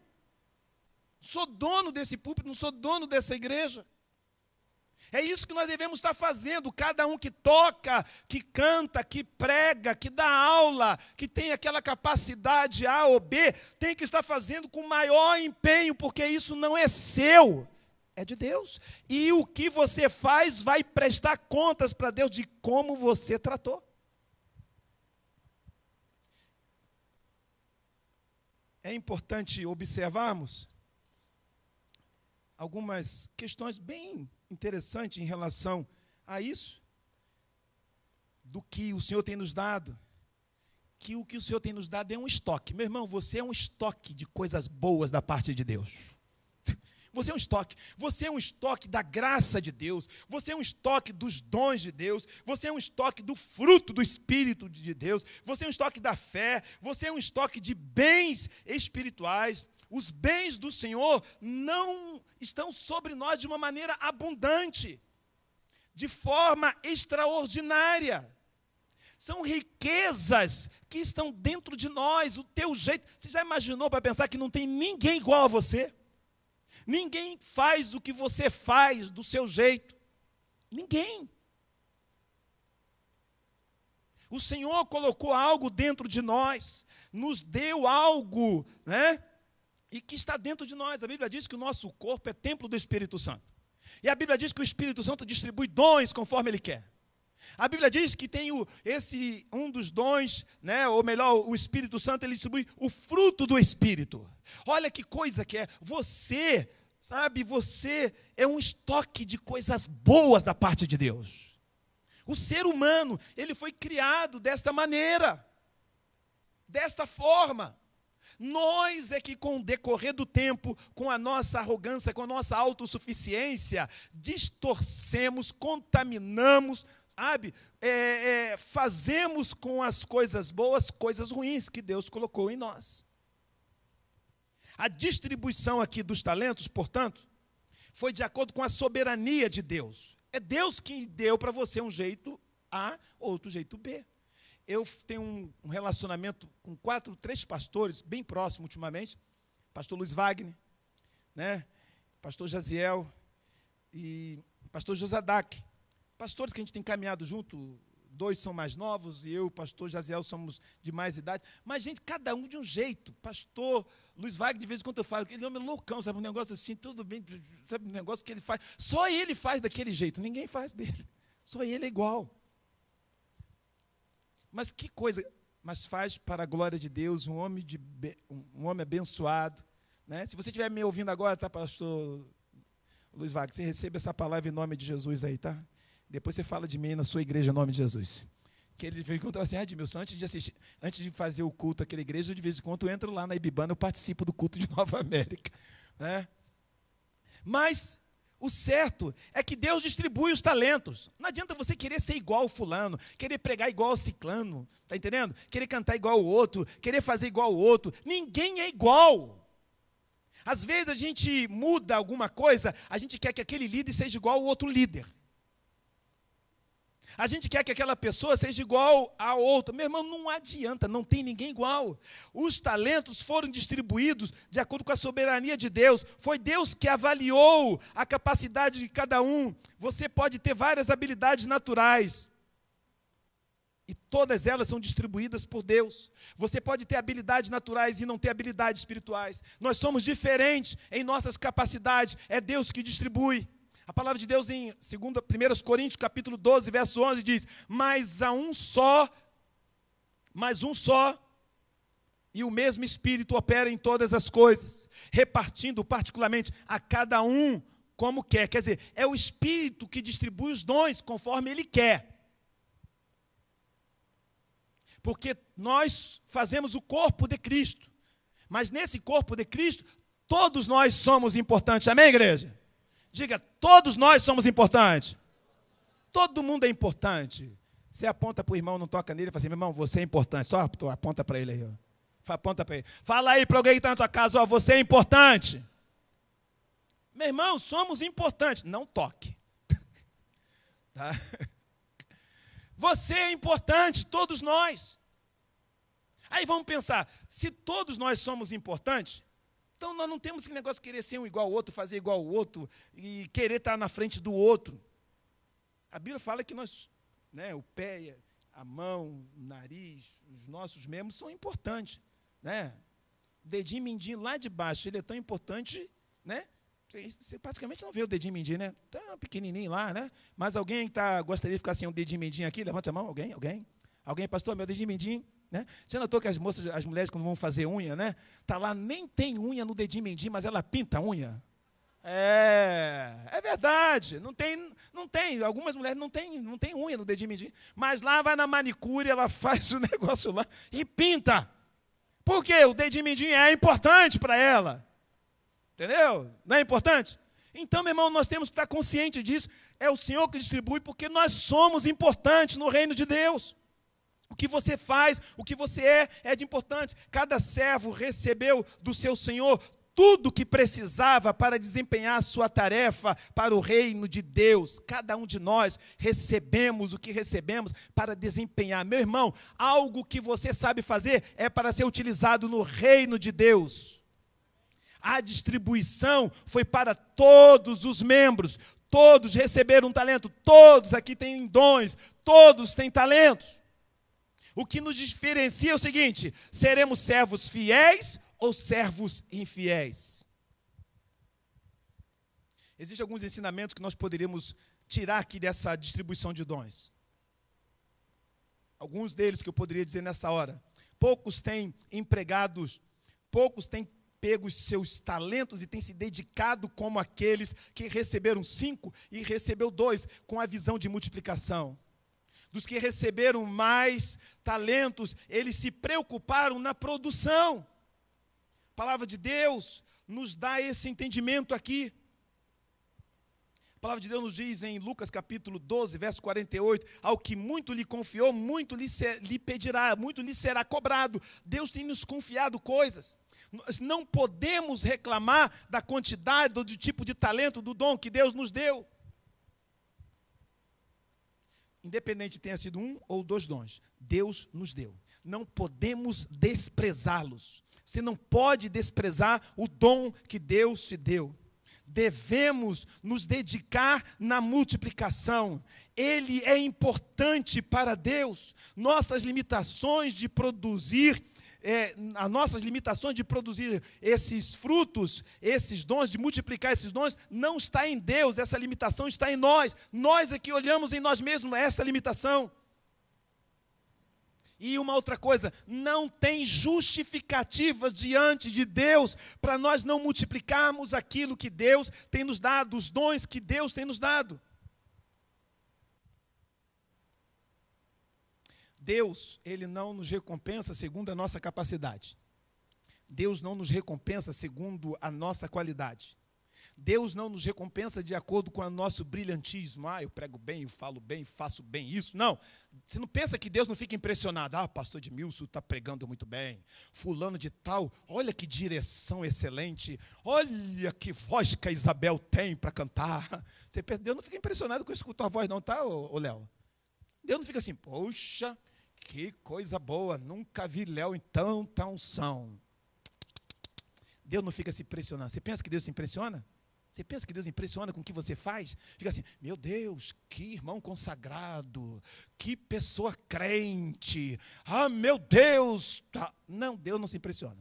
Sou dono desse púlpito, não sou dono dessa igreja. É isso que nós devemos estar fazendo, cada um que toca, que canta, que prega, que dá aula, que tem aquela capacidade A ou B, tem que estar fazendo com maior empenho, porque isso não é seu, é de Deus. E o que você faz vai prestar contas para Deus de como você tratou. É importante observarmos algumas questões bem interessantes em relação a isso, do que o Senhor tem nos dado, que o que o Senhor tem nos dado é um estoque. Meu irmão, você é um estoque de coisas boas da parte de Deus. Você é um estoque da graça de Deus, você é um estoque dos dons de Deus, você é um estoque do fruto do Espírito de Deus, você é um estoque da fé, você é um estoque de bens espirituais. Os bens do Senhor não estão sobre nós de uma maneira abundante, de forma extraordinária. São riquezas que estão dentro de nós, o teu jeito. Você já imaginou para pensar que não tem ninguém igual a você? Ninguém faz o que você faz do seu jeito. Ninguém. O Senhor colocou algo dentro de nós, nos deu algo, né? E que está dentro de nós. A Bíblia diz que o nosso corpo é templo do Espírito Santo. E a Bíblia diz que o Espírito Santo distribui dons conforme Ele quer. A Bíblia diz que tem um dos dons, né, ou melhor, o Espírito Santo, ele distribui o fruto do Espírito. Olha que coisa que é. Você, sabe, você é um estoque de coisas boas da parte de Deus. O ser humano, ele foi criado desta maneira, desta forma. Nós é que, com o decorrer do tempo, com a nossa arrogância, com a nossa autossuficiência, distorcemos, contaminamos, sabe? Fazemos com as coisas boas, coisas ruins que Deus colocou em nós. A distribuição aqui dos talentos, portanto, foi de acordo com a soberania de Deus. É Deus que deu para você um jeito A, outro jeito B. Eu tenho um relacionamento com 3 pastores, bem próximo ultimamente. Pastor Luiz Wagner, né? Pastor Jaziel e pastor Josadac. Pastores que a gente tem caminhado junto, 2 são mais novos e eu e o pastor Jaziel somos de mais idade. Mas, gente, cada um de um jeito. Pastor Luiz Wagner, de vez em quando eu falo, aquele homem é loucão, sabe? Um negócio assim, tudo bem, sabe? Um negócio que ele faz. Só ele faz daquele jeito, ninguém faz dele. Só ele é igual. Mas que coisa, mas faz para a glória de Deus, um homem abençoado. Né? Se você estiver me ouvindo agora, tá, pastor Luiz Wagner, você recebe essa palavra em nome de Jesus aí, tá? Depois você fala de mim na sua igreja em nome de Jesus. Que ele veio contar assim, Edmilson, antes de fazer o culto àquela igreja, de vez em quando eu entro lá na Ibibana, eu participo do culto de Nova América. Né? Mas o certo é que Deus distribui os talentos. Não adianta você querer ser igual ao fulano, querer pregar igual ao ciclano, tá entendendo? Querer cantar igual ao outro, querer fazer igual ao outro. Ninguém é igual. Às vezes a gente muda alguma coisa, a gente quer que aquele líder seja igual ao outro líder. A gente quer que aquela pessoa seja igual a outra. Meu irmão, não adianta, não tem ninguém igual. Os talentos foram distribuídos de acordo com a soberania de Deus. Foi Deus que avaliou a capacidade de cada um. Você pode ter várias habilidades naturais. E todas elas são distribuídas por Deus. Você pode ter habilidades naturais e não ter habilidades espirituais. Nós somos diferentes em nossas capacidades. É Deus que distribui. A palavra de Deus em 1 Coríntios, capítulo 12, verso 11, diz: mas um só, e o mesmo Espírito opera em todas as coisas, repartindo particularmente a cada um como quer. Quer dizer, é o Espírito que distribui os dons conforme Ele quer. Porque nós fazemos o corpo de Cristo. Mas nesse corpo de Cristo, todos nós somos importantes. Amém, igreja? Diga, todos nós somos importantes. Todo mundo é importante. Você aponta para o irmão, não toca nele e fala assim, meu irmão, você é importante. Só aponta para ele aí. Ó. Aponta para ele. Fala aí para alguém que está na tua casa, ó, você é importante. Meu irmão, somos importantes. Não toque. Tá? Você é importante, todos nós. Aí vamos pensar, se todos nós somos importantes, então nós não temos esse negócio de querer ser um igual ao outro, fazer igual ao outro, e querer estar na frente do outro. A Bíblia fala que nós, né, o pé, a mão, o nariz, os nossos membros são importantes. Né? O dedinho mindinho lá de baixo, ele é tão importante, né? Você praticamente não vê o dedinho mindinho, né? Tão pequenininho lá, né? Mas alguém gostaria de ficar sem um dedinho mindinho aqui? Levante a mão, alguém? Alguém, pastor, meu dedinho mindinho? Né? Já notou que as mulheres, quando vão fazer unha, né? Tá lá, nem tem unha no dedinho mindinho, mas ela pinta a unha. É verdade. Não tem. Algumas mulheres não tem unha no dedinho mindinho. Mas lá vai na manicure, ela faz o negócio lá e pinta. Por quê? O dedinho mindinho é importante para ela. Entendeu? Não é importante? Então, meu irmão, nós temos que estar conscientes disso. É o Senhor que distribui, porque nós somos importantes no reino de Deus. O que você faz, o que você é de importante. Cada servo recebeu do seu Senhor tudo o que precisava para desempenhar a sua tarefa para o reino de Deus. Cada um de nós recebemos o que recebemos para desempenhar. Meu irmão, algo que você sabe fazer é para ser utilizado no reino de Deus. A distribuição foi para todos os membros. Todos receberam um talento. Todos aqui têm dons. Todos têm talentos. O que nos diferencia é o seguinte: seremos servos fiéis ou servos infiéis? Existem alguns ensinamentos que nós poderíamos tirar aqui dessa distribuição de dons. Alguns deles que eu poderia dizer nessa hora. Poucos têm empregados, poucos têm pego os seus talentos e têm se dedicado como aqueles que receberam 5 e recebeu 2, com a visão de multiplicação. Dos que receberam mais talentos, eles se preocuparam na produção. A palavra de Deus nos dá esse entendimento aqui. A palavra de Deus nos diz em Lucas capítulo 12, verso 48, ao que muito lhe confiou, muito lhe pedirá, muito lhe será cobrado. Deus tem nos confiado coisas. Nós não podemos reclamar da quantidade, do tipo de talento, do dom que Deus nos deu. Independente tenha sido 1 ou 2 dons, Deus nos deu. Não podemos desprezá-los. Você não pode desprezar o dom que Deus te deu. Devemos nos dedicar na multiplicação. Ele é importante para Deus. Nossas limitações de produzir esses frutos, esses dons, de multiplicar esses dons, não está em Deus, essa limitação está em nós. Nós é que olhamos em nós mesmos essa limitação. E uma outra coisa, não tem justificativas diante de Deus para nós não multiplicarmos aquilo que Deus tem nos dado, os dons que Deus tem nos dado. Deus, Ele não nos recompensa segundo a nossa capacidade. Deus não nos recompensa segundo a nossa qualidade. Deus não nos recompensa de acordo com o nosso brilhantismo. Eu prego bem, eu falo bem, faço bem isso. Não, você não pensa que Deus não fica impressionado. Pastor Edmilson está pregando muito bem. Fulano de tal, olha que direção excelente. Olha que voz que a Isabel tem para cantar. Você pensa, Deus não fica impressionado com escutar a voz não, tá, ô Léo? Deus não fica assim, poxa, que coisa boa, nunca vi Léo em tanta unção. Deus não fica se impressionando. Você pensa que Deus se impressiona? Você pensa que Deus impressiona com o que você faz? Fica assim, meu Deus, que irmão consagrado, que pessoa crente, meu Deus. Não, Deus não se impressiona.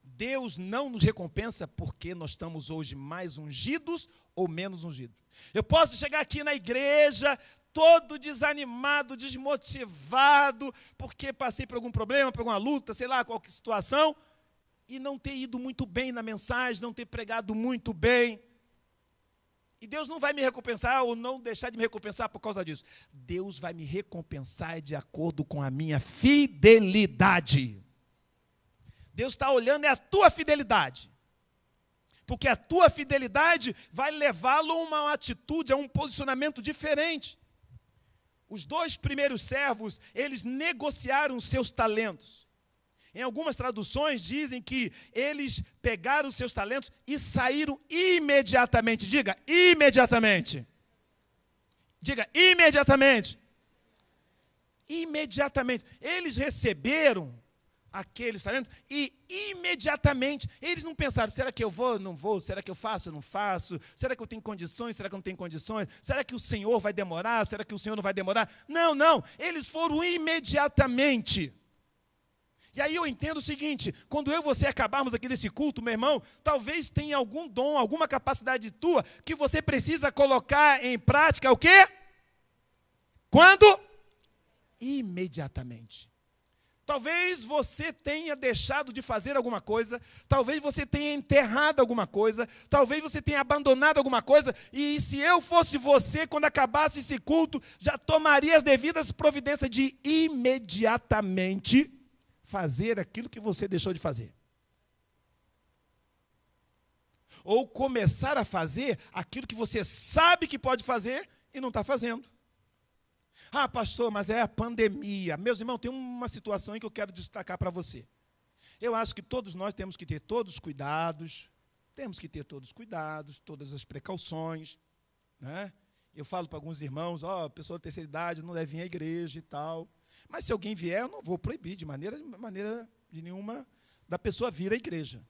Deus não nos recompensa porque nós estamos hoje mais ungidos ou menos ungidos. Eu posso chegar aqui na igreja todo desanimado, desmotivado, porque passei por algum problema, por alguma luta, sei lá, qualquer situação, e não ter ido muito bem na mensagem, não ter pregado muito bem. E Deus não vai me recompensar ou não deixar de me recompensar por causa disso. Deus vai me recompensar de acordo com a minha fidelidade. Deus está olhando a tua fidelidade. Porque a tua fidelidade vai levá-lo a uma atitude, a um posicionamento diferente. Os 2 primeiros servos, eles negociaram seus talentos. Em algumas traduções dizem que eles pegaram os seus talentos e saíram imediatamente. Diga, imediatamente. Diga, imediatamente. Imediatamente. Eles receberam aqueles talentos e imediatamente eles não pensaram, será que eu vou, não vou, será que eu faço, não faço, será que eu tenho condições, será que eu não tenho condições, será que o Senhor vai demorar, será que o Senhor não vai demorar? Não, eles foram imediatamente. E aí eu entendo o seguinte, quando eu e você acabarmos aqui desse culto, meu irmão, talvez tenha algum dom, alguma capacidade tua, que você precisa colocar em prática o quê? Quando? Imediatamente. Talvez você tenha deixado de fazer alguma coisa, talvez você tenha enterrado alguma coisa, talvez você tenha abandonado alguma coisa, e se eu fosse você, quando acabasse esse culto, já tomaria as devidas providências de imediatamente fazer aquilo que você deixou de fazer. Ou começar a fazer aquilo que você sabe que pode fazer e não está fazendo. Pastor, mas é a pandemia. Meus irmãos, tem uma situação que eu quero destacar para você. Eu acho que todos nós temos que ter todos os cuidados, todas as precauções, né? Eu falo para alguns irmãos, pessoa de terceira idade não deve vir à igreja e tal. Mas se alguém vier, eu não vou proibir de maneira nenhuma da pessoa vir à igreja.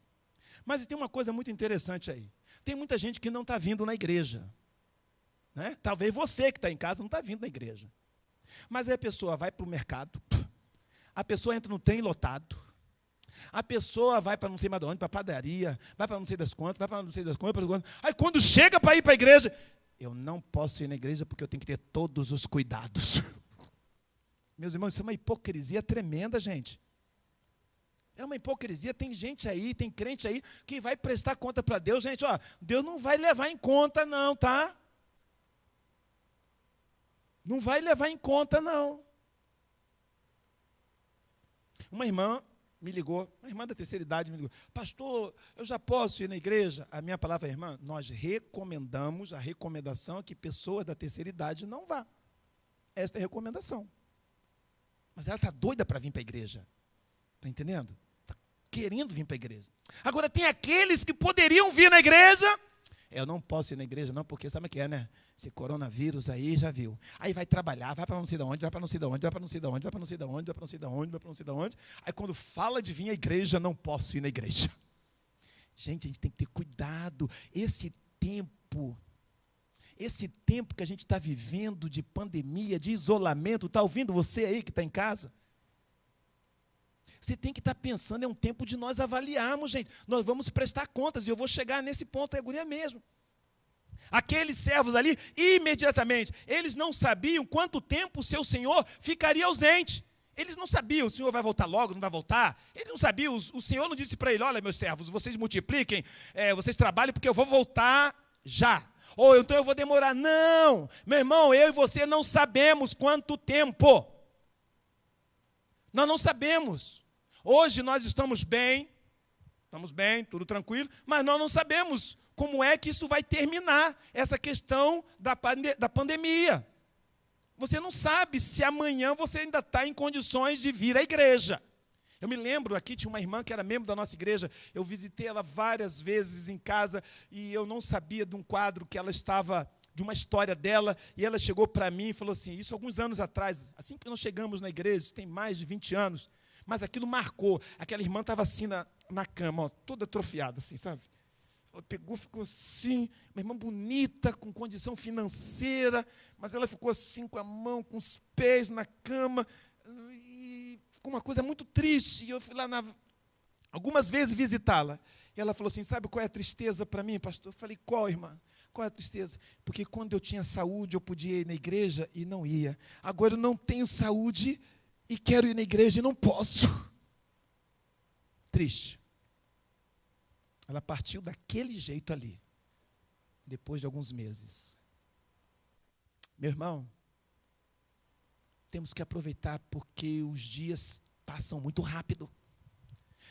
Mas tem uma coisa muito interessante aí. Tem muita gente que não está vindo na igreja. Né? Talvez você que está em casa não está vindo na igreja. Mas aí a pessoa vai para o mercado, a pessoa entra no trem lotado, a pessoa vai para não sei mais de onde, para a padaria, vai para não sei das quantas, Aí quando chega para ir para a igreja, eu não posso ir na igreja porque eu tenho que ter todos os cuidados. Meus irmãos, isso é uma hipocrisia tremenda, gente. É uma hipocrisia, tem gente aí, tem crente aí, que vai prestar conta para Deus. Gente, Deus não vai levar em conta não, tá? Não vai levar em conta não. Uma irmã me ligou, uma irmã da terceira idade me ligou. Pastor, eu já posso ir na igreja? A minha palavra é, irmã, nós recomendamos, a recomendação é que pessoas da terceira idade não vá. Esta é a recomendação. Mas ela está doida para vir para a igreja. Está entendendo? Está querendo vir para a igreja. Agora, tem aqueles que poderiam vir na igreja. Eu não posso ir na igreja, não, porque sabe o que é, né? Esse coronavírus aí, já viu. Aí vai trabalhar, vai para não sei de onde, vai para não sei de onde, vai para não sei de onde, vai para não sei de onde, vai para não sei de onde, vai para não sei de onde. Aí quando fala de vir à igreja, não posso ir na igreja. Gente, a gente tem que ter cuidado. Esse tempo que a gente está vivendo de pandemia, de isolamento, está ouvindo você aí que está em casa? Você tem que estar pensando, é um tempo de nós avaliarmos, gente. Nós vamos prestar contas, e eu vou chegar nesse ponto, é agonia mesmo. Aqueles servos ali, imediatamente, eles não sabiam quanto tempo o seu senhor ficaria ausente. Eles não sabiam, o senhor vai voltar logo, não vai voltar. Eles não sabiam, o senhor não disse para ele, olha, meus servos, vocês multipliquem, vocês trabalhem, porque eu vou voltar já. Ou então eu vou demorar. Não, meu irmão, eu e você não sabemos quanto tempo. Nós não sabemos. Hoje nós estamos bem, tudo tranquilo, mas nós não sabemos como é que isso vai terminar, essa questão da pandemia. Você não sabe se amanhã você ainda está em condições de vir à igreja. Eu me lembro, aqui tinha uma irmã que era membro da nossa igreja, eu visitei ela várias vezes em casa, e eu não sabia de um quadro que ela estava, de uma história dela, e ela chegou para mim e falou assim, isso alguns anos atrás, assim que nós chegamos na igreja, isso tem mais de 20 anos, mas aquilo marcou, aquela irmã estava assim na cama, ó, toda atrofiada, assim, sabe? Ela pegou, ficou assim, uma irmã bonita, com condição financeira, mas ela ficou assim com a mão, com os pés na cama, e ficou uma coisa muito triste. E eu fui lá algumas vezes visitá-la. E ela falou assim, sabe qual é a tristeza para mim, pastor? Eu falei, qual, irmã? Qual é a tristeza? Porque quando eu tinha saúde, eu podia ir na igreja e não ia. Agora eu não tenho saúde e quero ir na igreja e não posso. Triste. Ela partiu daquele jeito ali, depois de alguns meses. Meu irmão, temos que aproveitar porque os dias passam muito rápido.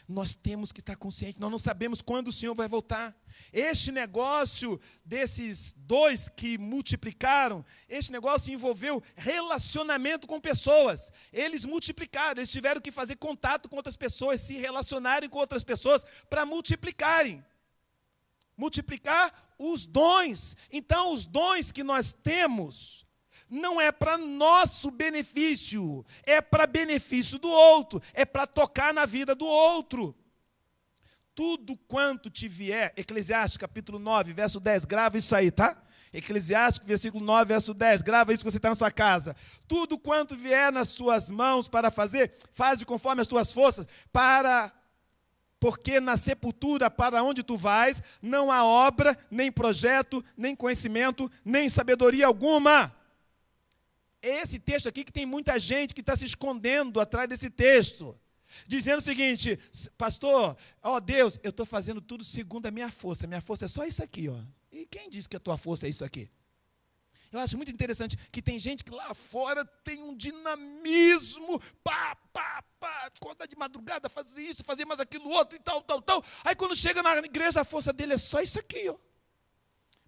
Nós temos que estar conscientes, nós não sabemos quando o Senhor vai voltar. Este negócio desses dois que multiplicaram, este negócio envolveu relacionamento com pessoas. Eles multiplicaram, eles tiveram que fazer contato com outras pessoas, se relacionarem com outras pessoas para multiplicarem. Multiplicar os dons. Então, os dons que nós temos não é para nosso benefício, é para benefício do outro, é para tocar na vida do outro. Tudo quanto te vier, Eclesiastes capítulo 9, verso 10, grava isso aí, tá? Eclesiastes, versículo 9, verso 10, grava isso que você está na sua casa. Tudo quanto vier nas suas mãos para fazer, faze conforme as tuas forças, porque na sepultura para onde tu vais, não há obra, nem projeto, nem conhecimento, nem sabedoria alguma. Esse texto aqui que tem muita gente que está se escondendo atrás desse texto, dizendo o seguinte, pastor, ó Deus, eu estou fazendo tudo segundo a minha força é só isso aqui, ó. E quem disse que a tua força é isso aqui? Eu acho muito interessante que tem gente que lá fora tem um dinamismo, acordar de madrugada, fazer isso, fazer mais aquilo outro e tal. Aí quando chega na igreja, a força dele é só isso aqui, ó.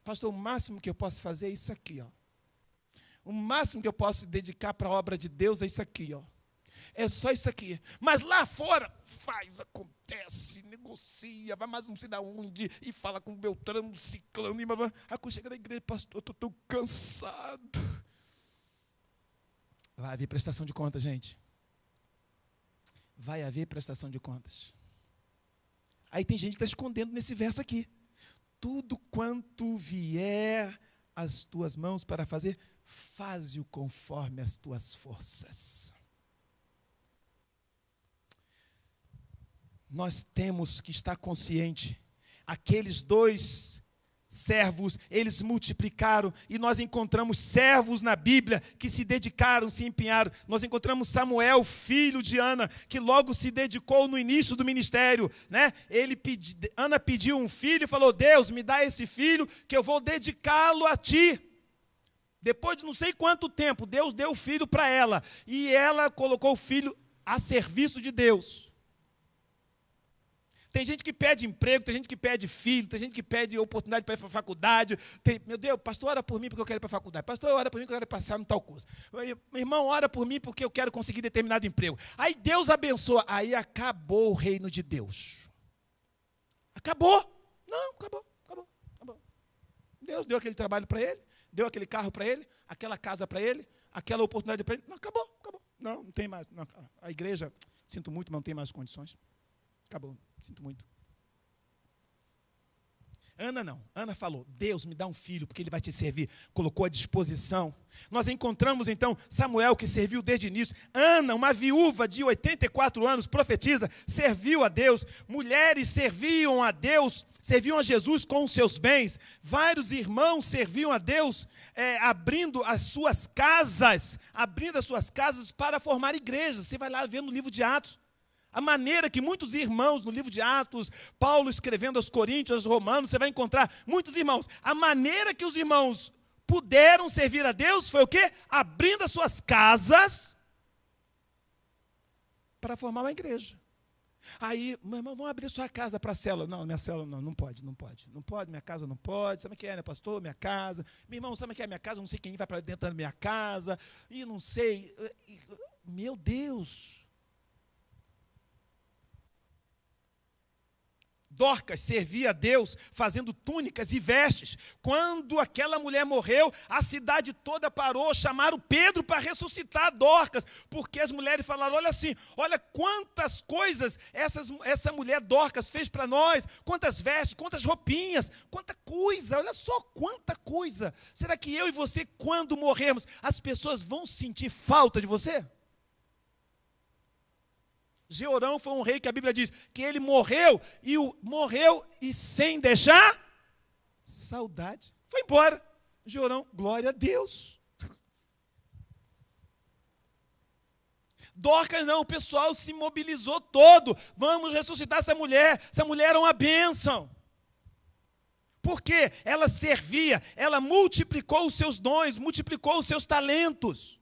Pastor, o máximo que eu posso fazer é isso aqui, ó. O máximo que eu posso dedicar para a obra de Deus é isso aqui, ó. É só isso aqui. Mas lá fora, faz, acontece, negocia, vai mais não sei da onde, e fala com Beltrano, Ciclano, e blá. Aí quando chega na igreja, pastor, eu estou tão cansado. Vai haver prestação de contas, gente. Vai haver prestação de contas. Aí tem gente que está escondendo nesse verso aqui. Tudo quanto vier às tuas mãos para fazer, faze-o conforme as tuas forças. Nós temos que estar consciente. Aqueles dois servos, eles multiplicaram, e nós encontramos servos na Bíblia que se dedicaram, se empenharam. Nós encontramos Samuel, filho de Ana, que logo se dedicou no início do ministério, né? Ana pediu um filho e falou, Deus, me dá esse filho que eu vou dedicá-lo a ti. Depois de não sei quanto tempo, Deus deu o filho para ela, e ela colocou o filho a serviço de Deus. Tem gente que pede emprego, tem gente que pede filho, tem gente que pede oportunidade para ir para a faculdade. Meu Deus, pastor, ora por mim porque eu quero ir para a faculdade. Pastor, ora por mim porque eu quero passar no tal curso. Meu irmão, ora por mim porque eu quero conseguir determinado emprego. Aí Deus abençoa. Aí acabou o reino de Deus. Acabou. Não, acabou. Deus deu aquele trabalho para ele, deu aquele carro para ele, aquela casa para ele, aquela oportunidade para ele. Não, acabou. Não tem mais. Não, a igreja, sinto muito, mas não tem mais condições. Acabou. Sinto muito. Ana não. Ana falou, Deus me dá um filho, porque ele vai te servir. Colocou à disposição. Nós encontramos então Samuel, que serviu desde o início. Ana, uma viúva de 84 anos, profetiza, serviu a Deus. Mulheres serviam a Deus, serviam a Jesus com os seus bens. Vários irmãos serviam a Deus, abrindo as suas casas para formar igrejas. Você vai lá ver no livro de Atos. A maneira que muitos irmãos, no livro de Atos, Paulo escrevendo aos Coríntios, aos Romanos, você vai encontrar muitos irmãos. A maneira que os irmãos puderam servir a Deus foi o quê? Abrindo as suas casas para formar uma igreja. Aí, meu irmão, vamos abrir sua casa para a célula. Não, minha célula não pode, minha casa não pode. Sabe o que é, né, pastor? Minha casa. Meu irmão, sabe o que é minha casa? Não sei quem vai para dentro da minha casa. E não sei. Meu Deus. Dorcas servia a Deus fazendo túnicas e vestes. Quando aquela mulher morreu, a cidade toda parou, chamaram Pedro para ressuscitar Dorcas, porque as mulheres falaram, olha quantas coisas essa mulher Dorcas fez para nós, quantas vestes, quantas roupinhas, quanta coisa, olha só quanta coisa. Será que eu e você, quando morrermos, as pessoas vão sentir falta de você? Jeorão foi um rei que a Bíblia diz que ele morreu e sem deixar saudade. Foi embora. Jeorão, glória a Deus. Dorcas não, o pessoal se mobilizou todo. Vamos ressuscitar essa mulher era uma bênção. Porque ela servia, ela multiplicou os seus dons, multiplicou os seus talentos.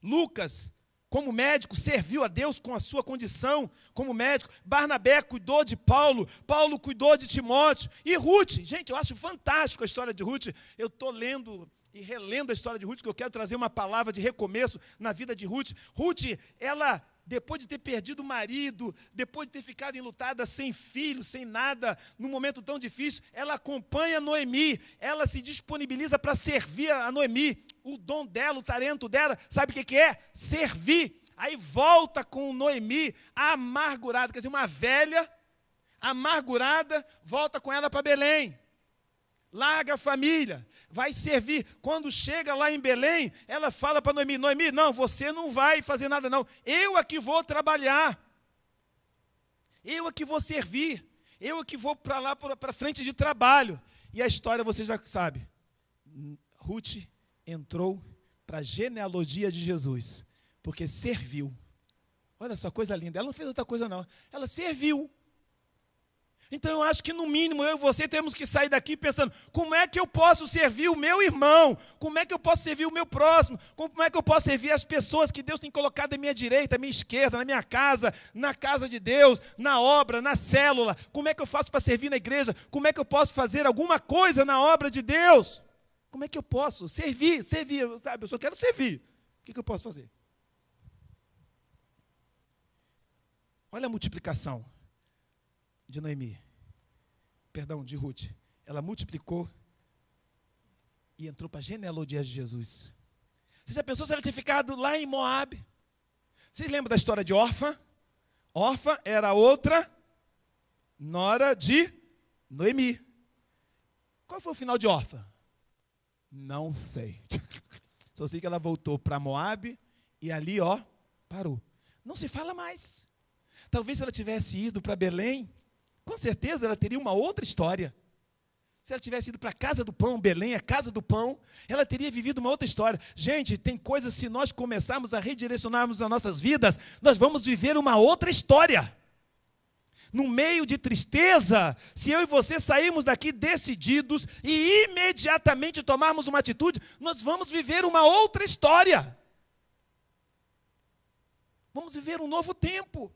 Lucas, como médico, serviu a Deus com a sua condição como médico. Barnabé cuidou de Paulo, Paulo cuidou de Timóteo. E Ruth, gente, eu acho fantástico a história de Ruth. Eu estou lendo e relendo a história de Ruth, que eu quero trazer uma palavra de recomeço na vida de Ruth. Ruth, ela, depois de ter perdido o marido, depois de ter ficado enlutada, sem filho, sem nada, num momento tão difícil, ela acompanha Noemi, ela se disponibiliza para servir a Noemi. O dom dela, o talento dela, sabe o que é? Servir. Aí volta com Noemi, amargurada, quer dizer, uma velha, amargurada, volta com ela para Belém. Larga a família, vai servir. Quando chega lá em Belém, ela fala para Noemi, Noemi, não, você não vai fazer nada não. Eu aqui vou trabalhar. Eu aqui vou servir. Eu aqui vou para lá, para frente de trabalho. E a história você já sabe. Ruth entrou para a genealogia de Jesus, porque serviu. Olha só, coisa linda. Ela não fez outra coisa não. Ela serviu. Então eu acho que no mínimo eu e você temos que sair daqui pensando, como é que eu posso servir o meu irmão? Como é que eu posso servir o meu próximo? Como é que eu posso servir as pessoas que Deus tem colocado à minha direita, à minha esquerda, na minha casa, na casa de Deus, na obra, na célula? Como é que eu faço para servir na igreja? Como é que eu posso fazer alguma coisa na obra de Deus? Como é que eu posso servir, sabe? Eu só quero servir. O que eu posso fazer? Olha a multiplicação de Noemi, de Ruth. Ela multiplicou e entrou para a genealogia de Jesus. Você já pensou se ela tinha ficado lá em Moabe? Vocês lembram da história de Orfa? Orfa era outra nora de Noemi. Qual foi o final de Orfa? Não sei. Só sei que ela voltou para Moabe e ali, parou. Não se fala mais. Talvez se ela tivesse ido para Belém, com certeza ela teria uma outra história. Se ela tivesse ido para a Casa do Pão, Belém, a Casa do Pão, ela teria vivido uma outra história. Gente, tem coisas, se nós começarmos a redirecionarmos as nossas vidas, nós vamos viver uma outra história. No meio de tristeza, se eu e você sairmos daqui decididos e imediatamente tomarmos uma atitude, nós vamos viver uma outra história. Vamos viver um novo tempo.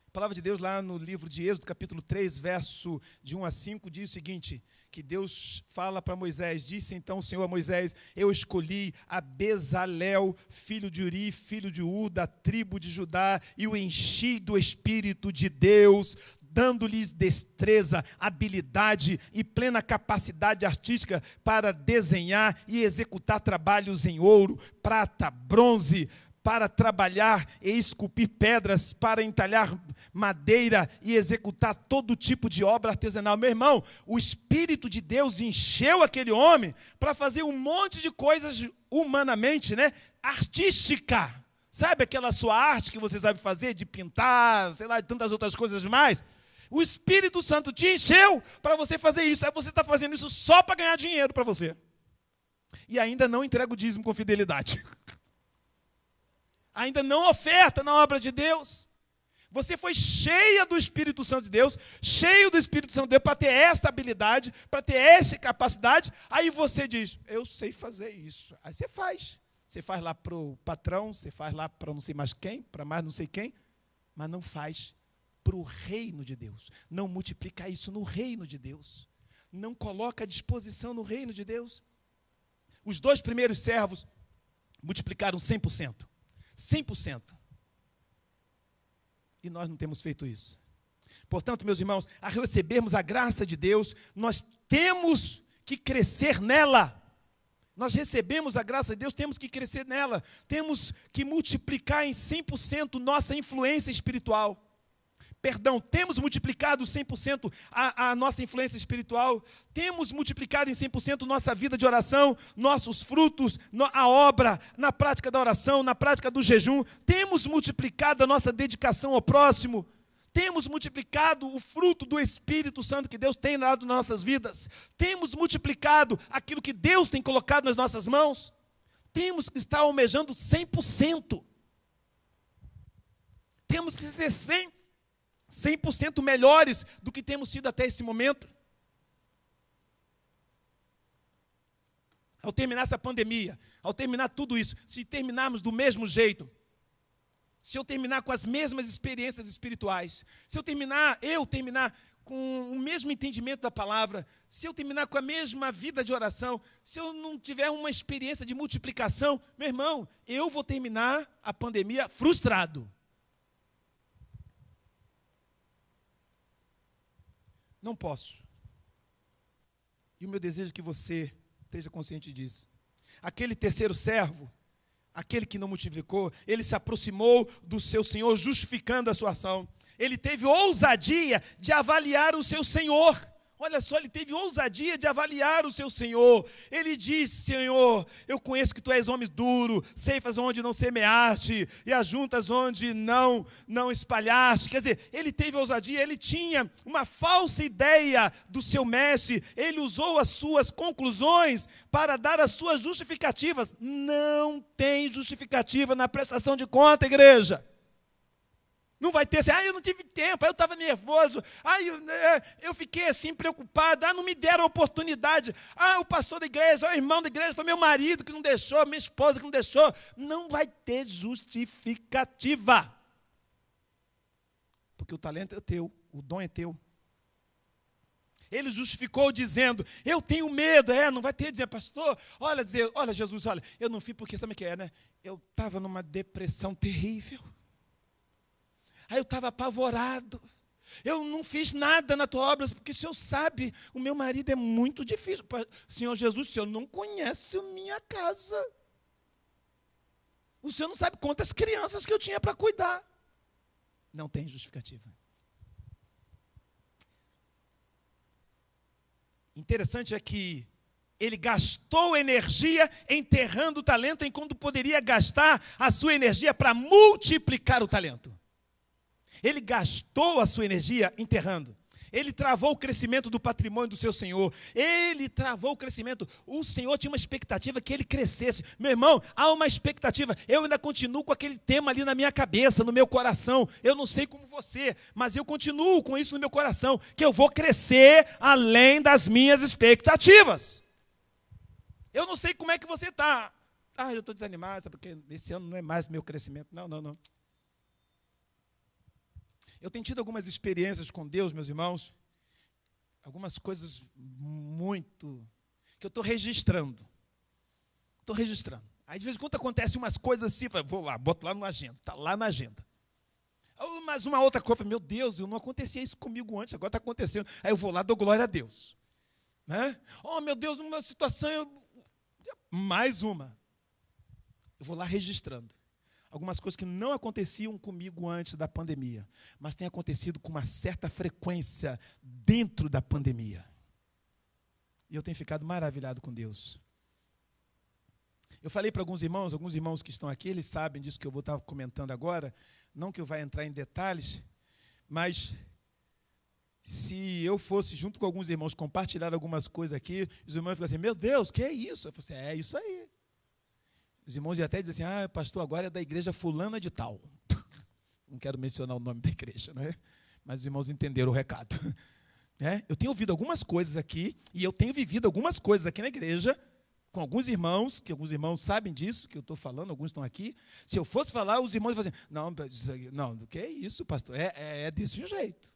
A palavra de Deus lá no livro de Êxodo, capítulo 3, verso de 1 a 5, diz o seguinte, que Deus fala para Moisés, disse então o Senhor a Moisés, eu escolhi a Bezalel, filho de Uri, filho de Ur, da tribo de Judá, e o enchi do Espírito de Deus, dando-lhes destreza, habilidade e plena capacidade artística para desenhar e executar trabalhos em ouro, prata, bronze, para trabalhar e esculpir pedras, para entalhar madeira e executar todo tipo de obra artesanal. Meu irmão, o Espírito de Deus encheu aquele homem para fazer um monte de coisas humanamente, né, artística. Sabe aquela sua arte que você sabe fazer, de pintar, sei lá, de tantas outras coisas mais? O Espírito Santo te encheu para você fazer isso. Aí você está fazendo isso só para ganhar dinheiro para você. E ainda não entrega o dízimo com fidelidade. Ainda não oferta na obra de Deus. Você foi cheia do Espírito Santo de Deus, cheio do Espírito Santo de Deus para ter esta habilidade, para ter essa capacidade. Aí você diz, eu sei fazer isso. Aí você faz. Você faz lá para o patrão, você faz lá para não sei mais quem, para mais não sei quem, mas não faz para o reino de Deus. Não multiplica isso no reino de Deus. Não coloca à disposição no reino de Deus. Os 2 primeiros servos multiplicaram 100%. 100%. E nós não temos feito isso. Portanto, meus irmãos, a recebermos a graça de Deus, nós temos que crescer nela. Nós recebemos a graça de Deus, temos que crescer nela. Temos que multiplicar em 100% nossa influência espiritual. Perdão, temos multiplicado 100% a nossa influência espiritual, temos multiplicado em 100% nossa vida de oração, nossos frutos, a obra, na prática da oração, na prática do jejum, temos multiplicado a nossa dedicação ao próximo, temos multiplicado o fruto do Espírito Santo que Deus tem dado nas nossas vidas, temos multiplicado aquilo que Deus tem colocado nas nossas mãos, temos que estar almejando 100%, temos que ser 100% melhores do que temos sido até esse momento. Ao terminar essa pandemia, ao terminar tudo isso, se terminarmos do mesmo jeito, se eu terminar com as mesmas experiências espirituais, se eu terminar com o mesmo entendimento da palavra, se eu terminar com a mesma vida de oração, se eu não tiver uma experiência de multiplicação, meu irmão, eu vou terminar a pandemia frustrado. Não posso. E o meu desejo é que você esteja consciente disso. Aquele terceiro servo, aquele que não multiplicou, ele se aproximou do seu senhor, justificando a sua ação. Ele teve ousadia de avaliar o seu senhor. Olha só, ele teve ousadia de avaliar o seu senhor. Ele disse, Senhor, eu conheço que tu és homem duro, ceifas onde não semeaste, e ajuntas onde não espalhaste. Quer dizer, ele teve ousadia, ele tinha uma falsa ideia do seu mestre, ele usou as suas conclusões para dar as suas justificativas. Não tem justificativa na prestação de conta, igreja. Não vai ter assim, eu não tive tempo, eu estava nervoso, eu fiquei assim preocupado, não me deram oportunidade, o pastor da igreja, o irmão da igreja, foi meu marido que não deixou, minha esposa que não deixou. Não vai ter justificativa. Porque o talento é teu, o dom é teu. Ele justificou dizendo, eu tenho medo, não vai ter dizer, pastor, olha Jesus, olha, eu não fiz porque sabe o que é, né? Eu estava numa depressão terrível. Aí eu estava apavorado, eu não fiz nada na tua obra, porque o Senhor sabe, o meu marido é muito difícil. Senhor Jesus, o Senhor não conhece a minha casa. O Senhor não sabe quantas crianças que eu tinha para cuidar. Não tem justificativa. Interessante é que ele gastou energia enterrando o talento, enquanto poderia gastar a sua energia para multiplicar o talento. Ele gastou a sua energia enterrando. Ele travou o crescimento do patrimônio do seu senhor. Ele travou o crescimento. O Senhor tinha uma expectativa que ele crescesse. Meu irmão, há uma expectativa. Eu ainda continuo com aquele tema ali na minha cabeça, no meu coração. Eu não sei como você, mas eu continuo com isso no meu coração, que eu vou crescer além das minhas expectativas. Eu não sei como é que você está. Eu estou desanimado, sabe, porque esse ano não é mais meu crescimento. Não. Eu tenho tido algumas experiências com Deus, meus irmãos, algumas coisas que eu estou registrando. Aí, de vez em quando, acontecem umas coisas assim, vou lá, boto lá na agenda, está lá na agenda. Mas uma outra coisa, meu Deus, não acontecia isso comigo antes, agora está acontecendo. Aí eu vou lá, dou glória a Deus. Né? Meu Deus, uma situação, mais uma. Eu vou lá registrando. algumas coisas que não aconteciam comigo antes da pandemia, mas têm acontecido com uma certa frequência dentro da pandemia. E eu tenho ficado maravilhado com Deus. Eu falei para alguns irmãos que estão aqui, eles sabem disso que eu vou estar comentando agora, não que eu vá entrar em detalhes, mas se eu fosse, junto com alguns irmãos, compartilhar algumas coisas aqui, os irmãos ficam assim, meu Deus, que é isso? Eu falei assim, é isso aí. Os irmãos iam até dizer assim, pastor, agora é da igreja fulana de tal. Não quero mencionar o nome da igreja, né? Mas os irmãos entenderam o recado. Eu tenho ouvido algumas coisas aqui, e eu tenho vivido algumas coisas aqui na igreja, com alguns irmãos, que alguns irmãos sabem disso, que eu estou falando, alguns estão aqui. Se eu fosse falar, os irmãos iam falar assim, não, o que é isso, pastor? É desse jeito.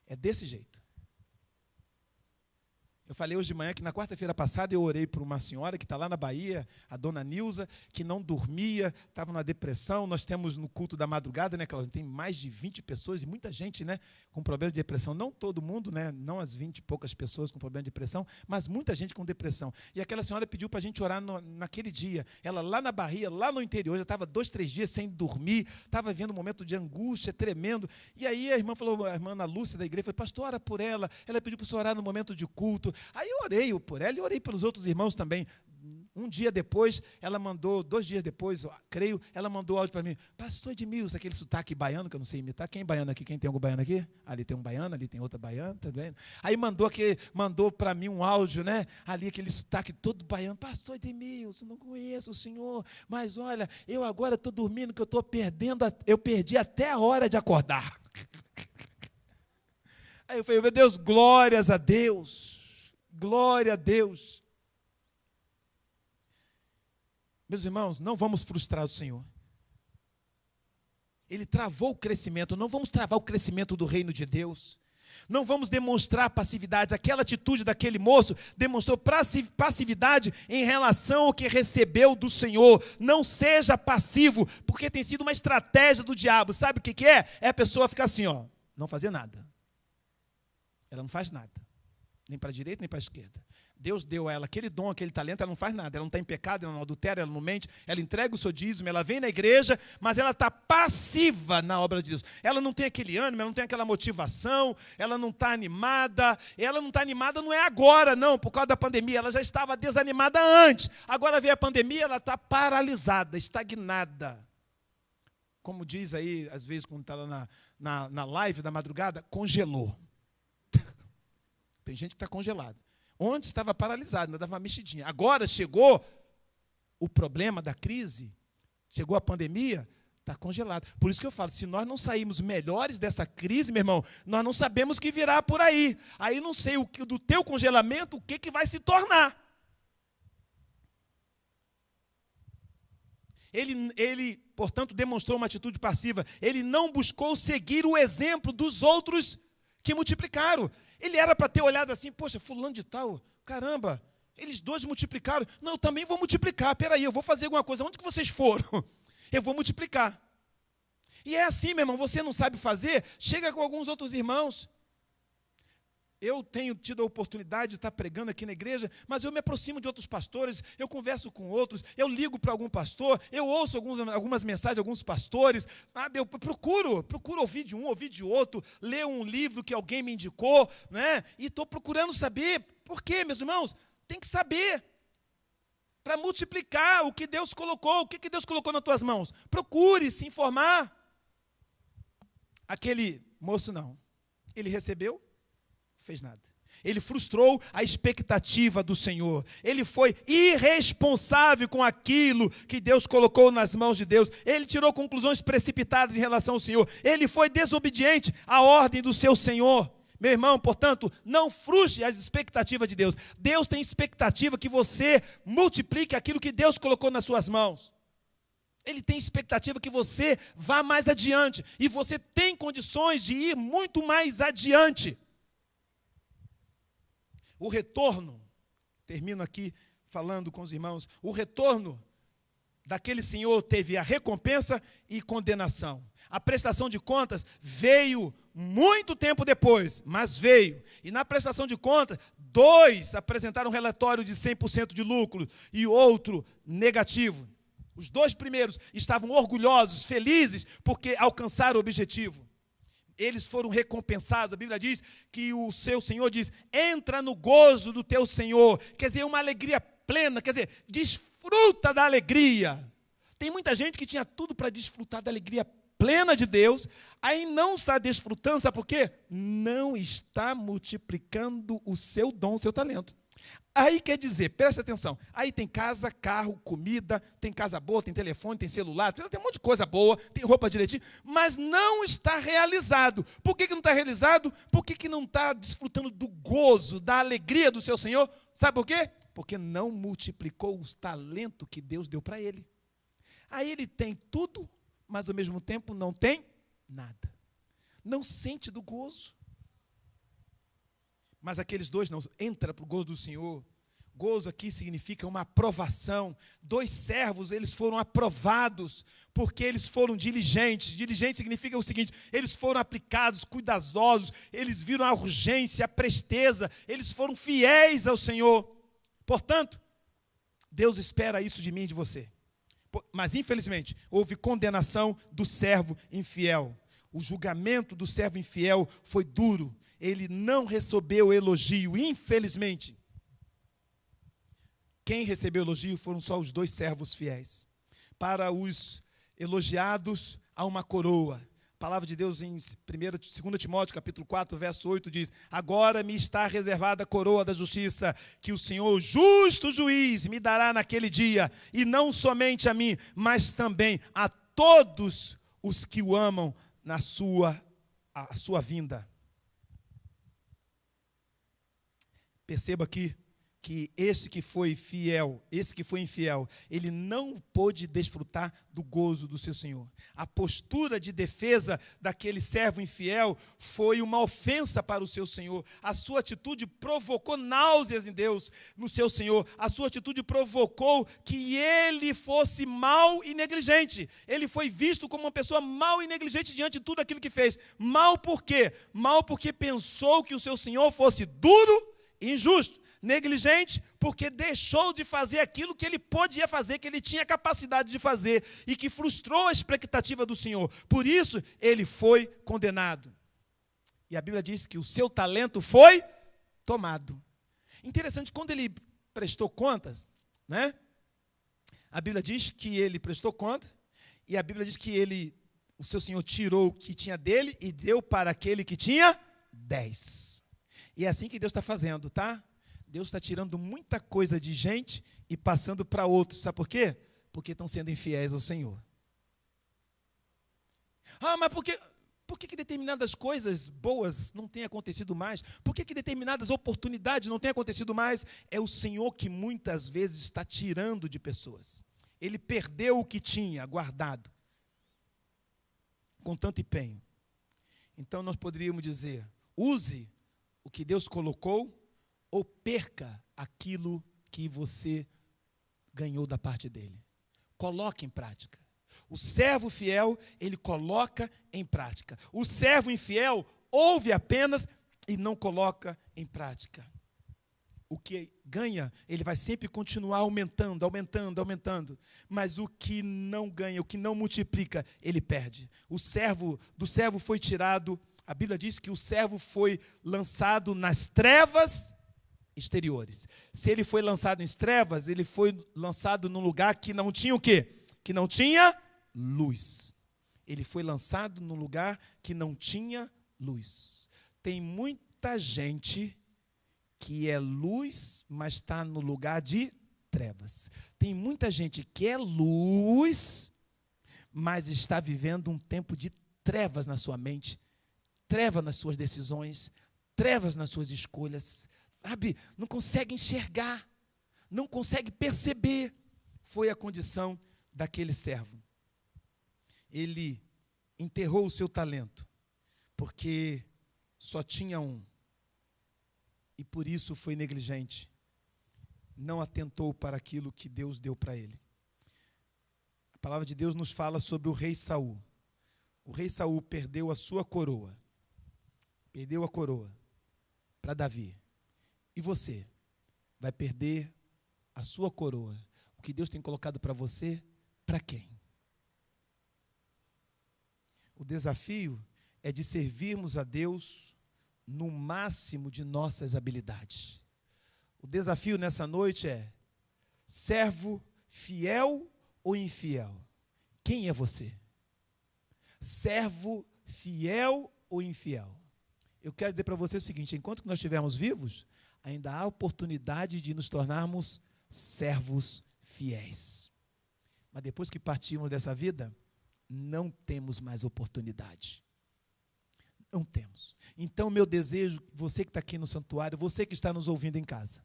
É desse jeito. Eu falei hoje de manhã que na quarta-feira passada eu orei por uma senhora que está lá na Bahia, a dona Nilza, que não dormia, estava na depressão. Nós temos no culto da madrugada, né, Cláudia, tem mais de 20 pessoas e muita gente, né, com problema de depressão. Não todo mundo, né, não as 20 e poucas pessoas com problema de depressão, mas muita gente com depressão. E aquela senhora pediu para a gente orar naquele dia. Ela lá na Bahia, lá no interior, já estava 2, 3 dias sem dormir, estava vivendo um momento de angústia tremendo. E aí a irmã falou, a irmã Ana Lúcia da igreja, falou, pastor, ora por ela. Ela pediu para o senhor orar no momento de culto. Aí eu orei por ela e orei pelos outros irmãos também. Um dia depois, ela mandou, 2 dias depois, creio, ela mandou áudio para mim. Pastor Edmilson, aquele sotaque baiano, que eu não sei imitar. Quem é baiano aqui? Quem tem algum baiano aqui? Ali tem um baiano, ali tem outra baiana, tá vendo? Aí mandou para mim um áudio, né? Ali aquele sotaque todo baiano. Pastor Edmilson, não conheço o senhor, mas olha, eu agora estou dormindo, que eu perdi até a hora de acordar. Aí eu falei, meu Deus, glórias a Deus. Glória a Deus. Meus irmãos, não vamos frustrar o Senhor. Ele travou o crescimento, não vamos travar o crescimento do reino de Deus. Não vamos demonstrar passividade. Aquela atitude daquele moço demonstrou passividade em relação ao que recebeu do Senhor. Não seja passivo, porque tem sido uma estratégia do diabo. Sabe o que é? É a pessoa ficar assim, não fazer nada. Ela não faz nada. Nem para a direita, nem para a esquerda. Deus deu a ela aquele dom, aquele talento, ela não faz nada. Ela não está em pecado, ela não adultera, ela não mente, ela entrega o seu dízimo, ela vem na igreja, mas ela está passiva na obra de Deus. Ela não tem aquele ânimo, ela não tem aquela motivação, ela não está animada. Ela não está animada não é agora, não, por causa da pandemia. Ela já estava desanimada antes. Agora veio a pandemia, ela está paralisada, estagnada. Como diz aí, às vezes, quando está lá na live da madrugada, congelou. Tem gente que está congelada. Ontem estava paralisado, ainda dava uma mexidinha. Agora chegou o problema da crise, chegou a pandemia, está congelado. Por isso que eu falo, se nós não sairmos melhores dessa crise, meu irmão, nós não sabemos o que virá por aí. Aí não sei do teu congelamento, o que vai se tornar. Ele, portanto, demonstrou uma atitude passiva. Ele não buscou seguir o exemplo dos outros que multiplicaram. Ele era para ter olhado assim, poxa, fulano de tal, caramba, eles 2 multiplicaram. Não, eu também vou multiplicar, peraí, eu vou fazer alguma coisa. Onde que vocês foram? Eu vou multiplicar. E é assim, meu irmão, você não sabe fazer, chega com alguns outros irmãos. Eu tenho tido a oportunidade de estar pregando aqui na igreja, mas eu me aproximo de outros pastores, eu converso com outros, eu ligo para algum pastor, eu ouço algumas mensagens de alguns pastores, eu procuro ouvir de um, ouvir de outro, ler um livro que alguém me indicou, né? E estou procurando saber. Por quê, meus irmãos? Tem que saber. Para multiplicar o que Deus colocou. O que Deus colocou nas tuas mãos? Procure se informar. Aquele moço não. Ele recebeu, fez nada. Ele frustrou a expectativa do Senhor. Ele foi irresponsável com aquilo que Deus colocou nas mãos de Deus. Ele tirou conclusões precipitadas em relação ao Senhor. Ele foi desobediente à ordem do seu Senhor. Meu irmão, portanto, não frustre as expectativas de Deus. Deus tem expectativa que você multiplique aquilo que Deus colocou nas suas mãos. Ele tem expectativa que você vá mais adiante. E você tem condições de ir muito mais adiante. O retorno, termino aqui falando com os irmãos, o retorno daquele senhor teve a recompensa e condenação. A prestação de contas veio muito tempo depois, mas veio. E na prestação de contas, 2 apresentaram um relatório de 100% de lucro e outro negativo. Os 2 primeiros estavam orgulhosos, felizes, porque alcançaram o objetivo. Eles foram recompensados. A Bíblia diz que o seu Senhor diz, entra no gozo do teu Senhor. Quer dizer, uma alegria plena, quer dizer, desfruta da alegria. Tem muita gente que tinha tudo para desfrutar da alegria plena de Deus, aí não está desfrutando, sabe por quê? Não está multiplicando o seu dom, o seu talento. Aí quer dizer, presta atenção, aí tem casa, carro, comida, tem casa boa, tem telefone, tem celular, tem um monte de coisa boa, tem roupa direitinho, mas não está realizado. Por que não está realizado? Por que não está desfrutando do gozo, da alegria do seu Senhor? Sabe por quê? Porque não multiplicou os talentos que Deus deu para ele. Aí ele tem tudo, mas ao mesmo tempo não tem nada. Não sente do gozo. Mas aqueles 2 não entram para o gozo do Senhor. Gozo aqui significa uma aprovação. 2 servos, eles foram aprovados, porque eles foram diligentes. Diligente significa o seguinte, eles foram aplicados, cuidadosos, eles viram a urgência, a presteza, eles foram fiéis ao Senhor. Portanto, Deus espera isso de mim e de você. Mas, infelizmente, houve condenação do servo infiel. O julgamento do servo infiel foi duro. Ele não recebeu elogio, infelizmente. Quem recebeu elogio foram só os 2 servos fiéis. Para os elogiados, há uma coroa. A palavra de Deus em 2 Timóteo, capítulo 4, verso 8, diz, agora me está reservada a coroa da justiça, que o Senhor, justo juiz, me dará naquele dia, e não somente a mim, mas também a todos os que o amam na sua vinda. Perceba aqui que esse que foi fiel, esse que foi infiel, ele não pôde desfrutar do gozo do seu Senhor. A postura de defesa daquele servo infiel foi uma ofensa para o seu Senhor. A sua atitude provocou náuseas em Deus, no seu Senhor. A sua atitude provocou que ele fosse mau e negligente. Ele foi visto como uma pessoa mau e negligente diante de tudo aquilo que fez. Mau por quê? Mau porque pensou que o seu Senhor fosse duro e injusto. Negligente porque deixou de fazer aquilo que ele podia fazer, que ele tinha capacidade de fazer e que frustrou a expectativa do Senhor. Por isso, ele foi condenado. E a Bíblia diz que o seu talento foi tomado. Interessante, quando ele prestou contas, né? A Bíblia diz que ele prestou conta e a Bíblia diz que o seu Senhor tirou o que tinha dele e deu para aquele que tinha 10. E é assim que Deus está fazendo, tá? Deus está tirando muita coisa de gente e passando para outros. Sabe por quê? Porque estão sendo infiéis ao Senhor. Ah, mas por que determinadas coisas boas não têm acontecido mais? Por que determinadas oportunidades não têm acontecido mais? É o Senhor que muitas vezes está tirando de pessoas. Ele perdeu o que tinha guardado com tanto empenho. Então nós poderíamos dizer, use o que Deus colocou ou perca aquilo que você ganhou da parte dele. Coloque em prática. O servo fiel, ele coloca em prática. O servo infiel ouve apenas e não coloca em prática. O que ganha, ele vai sempre continuar aumentando. Mas o que não ganha, o que não multiplica, ele perde. Do servo foi tirado, a Bíblia diz que o servo foi lançado nas trevas exteriores. Se ele foi lançado em trevas, ele foi lançado num lugar que não tinha o quê? Que não tinha luz. Ele foi lançado num lugar que não tinha luz. Tem muita gente que é luz, mas está no lugar de trevas. Tem muita gente que é luz, mas está vivendo um tempo de trevas na sua mente, trevas nas suas decisões, trevas nas suas escolhas. Sabe, não consegue enxergar, não consegue perceber. Foi a condição daquele servo. Ele enterrou o seu talento, porque só tinha um. E por isso foi negligente. Não atentou para aquilo que Deus deu para ele. A palavra de Deus nos fala sobre o rei Saul. O rei Saul perdeu a sua coroa. Perdeu a coroa para Davi. E você vai perder a sua coroa. O que Deus tem colocado para você, para quem? O desafio é de servirmos a Deus no máximo de nossas habilidades. O desafio nessa noite é: servo fiel ou infiel? Quem é você? Servo fiel ou infiel? Eu quero dizer para você o seguinte: enquanto nós estivermos vivos, ainda há oportunidade de nos tornarmos servos fiéis. Mas depois que partirmos dessa vida, não temos mais oportunidade. Não temos. Então, meu desejo, você que está aqui no santuário, você que está nos ouvindo em casa,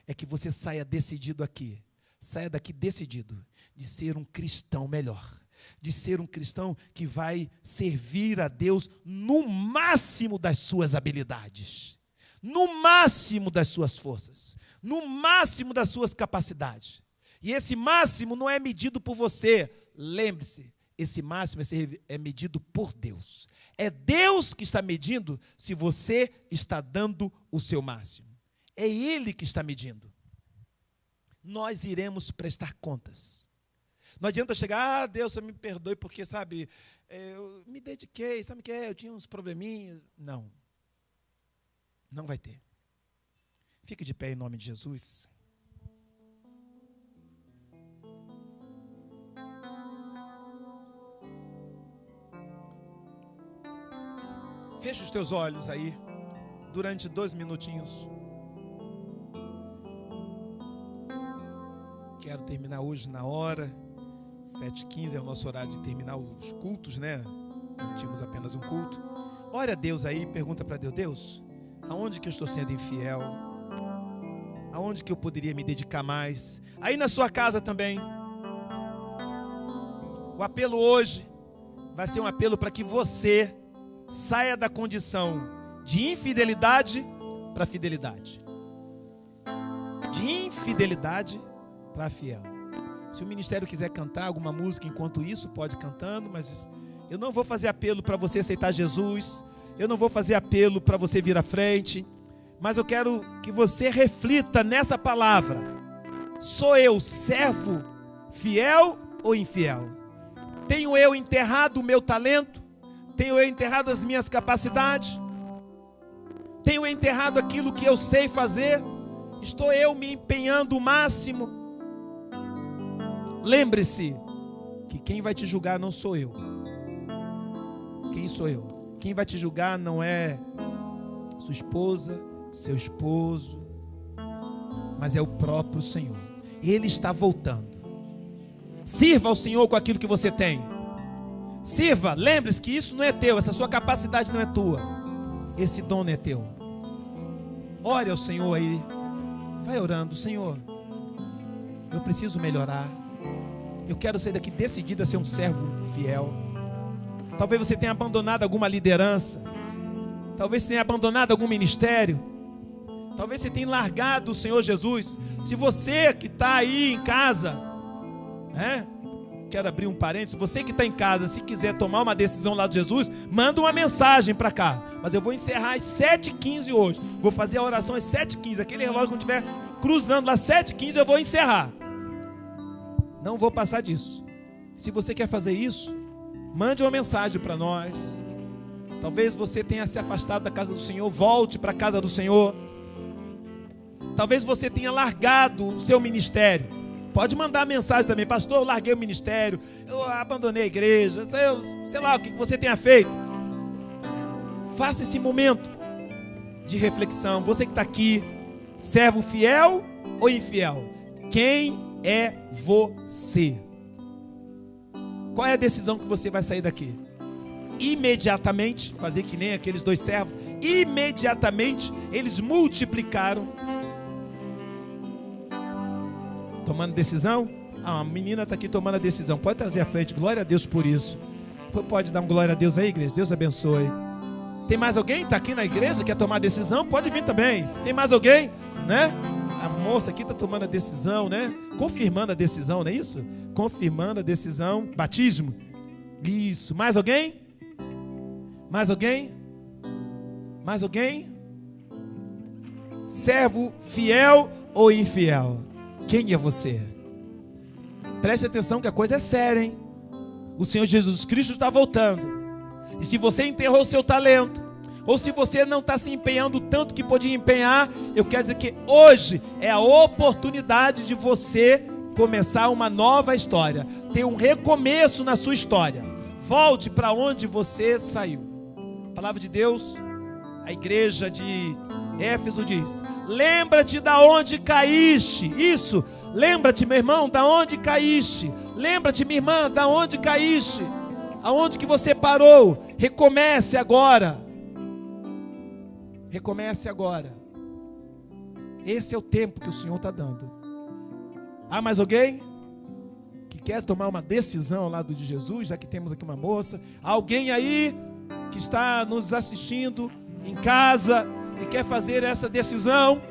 é que você saia decidido aqui. Saia daqui decidido de ser um cristão melhor. De ser um cristão que vai servir a Deus no máximo das suas habilidades. No máximo das suas forças. No máximo das suas capacidades. E esse máximo não é medido por você. Lembre-se, esse máximo é medido por Deus. É Deus que está medindo se você está dando o seu máximo. É Ele que está medindo. Nós iremos prestar contas. Não adianta chegar: Deus, me perdoe porque, sabe, eu me dediquei, sabe o que é? Eu tinha uns probleminhas. Não. Não vai ter. Fique de pé em nome de Jesus. Feche os teus olhos aí, durante 2 minutinhos. Quero terminar hoje na hora, 7h15 é o nosso horário de terminar os cultos, né? Não tínhamos apenas um culto. Ore a Deus aí, pergunta para Deus: Deus, aonde que eu estou sendo infiel? Aonde que eu poderia me dedicar mais? Aí na sua casa também. O apelo hoje vai ser um apelo para que você saia da condição de infidelidade para fidelidade. De infidelidade para fiel. Se o ministério quiser cantar alguma música enquanto isso, pode ir cantando, mas eu não vou fazer apelo para você aceitar Jesus, eu não vou fazer apelo para você vir à frente, mas eu quero que você reflita nessa palavra: sou eu servo fiel ou infiel? Tenho eu enterrado o meu talento? Tenho eu enterrado as minhas capacidades? Tenho eu enterrado aquilo que eu sei fazer? Estou eu me empenhando o máximo? Lembre-se que quem vai te julgar não sou eu. Quem sou eu? Quem vai te julgar não é sua esposa, seu esposo, mas é o próprio Senhor. Ele está voltando. Sirva ao Senhor com aquilo que você tem. Sirva, lembre-se que isso não é teu, essa sua capacidade não é tua, esse dom não é teu. Ore ao Senhor aí, vai orando: Senhor, eu preciso melhorar, eu quero sair daqui decidido a ser um servo fiel. Talvez você tenha abandonado alguma liderança, talvez você tenha abandonado algum ministério, talvez você tenha largado o Senhor Jesus. Se você que está aí em casa, quero abrir um parênteses, você que está em casa, se quiser tomar uma decisão lá de Jesus, manda uma mensagem para cá. Mas eu vou encerrar às 7h15 hoje. Vou fazer a oração às 7h15. Aquele relógio quando estiver cruzando lá 7h15 eu vou encerrar. Não vou passar disso. Se você quer fazer isso, mande uma mensagem para nós. Talvez você tenha se afastado da casa do Senhor, volte para a casa do Senhor. Talvez você tenha largado o seu ministério. Pode mandar mensagem também: pastor, eu larguei o ministério, eu abandonei a igreja, sei lá o que você tenha feito. Faça esse momento de reflexão. Você que está aqui, servo fiel ou infiel? Quem é você? Qual é a decisão que você vai sair daqui? Imediatamente, fazer que nem aqueles 2 servos, imediatamente eles multiplicaram. Tomando decisão? A menina está aqui tomando a decisão. Pode trazer à frente. Glória a Deus por isso. Pode dar um glória a Deus aí, igreja? Deus abençoe. Tem mais alguém que está aqui na igreja, quer tomar a decisão? Pode vir também. Se tem mais alguém, né? A moça aqui está tomando a decisão, né? Confirmando a decisão, não é isso? Confirmando a decisão. Batismo. Isso. Mais alguém? Mais alguém? Mais alguém? servo fiel ou infiel? Quem é você? Preste atenção que a coisa é séria, hein? O Senhor Jesus Cristo está voltando. E se você enterrou o seu talento, ou se você não está se empenhando tanto que podia empenhar, eu quero dizer que hoje é a oportunidade de você começar uma nova história, ter um recomeço na sua história. Volte para onde você saiu. A palavra de Deus, a igreja de Éfeso diz: lembra-te da onde caíste. Isso, lembra-te, meu irmão, da onde caíste. Lembra-te, minha irmã, da onde caíste. Aonde que você parou. Recomece agora. Recomece agora. Esse é o tempo que o Senhor está dando. Há mais alguém que quer tomar uma decisão ao lado de Jesus? Já que temos aqui uma moça. Há alguém aí que está nos assistindo em casa e quer fazer essa decisão?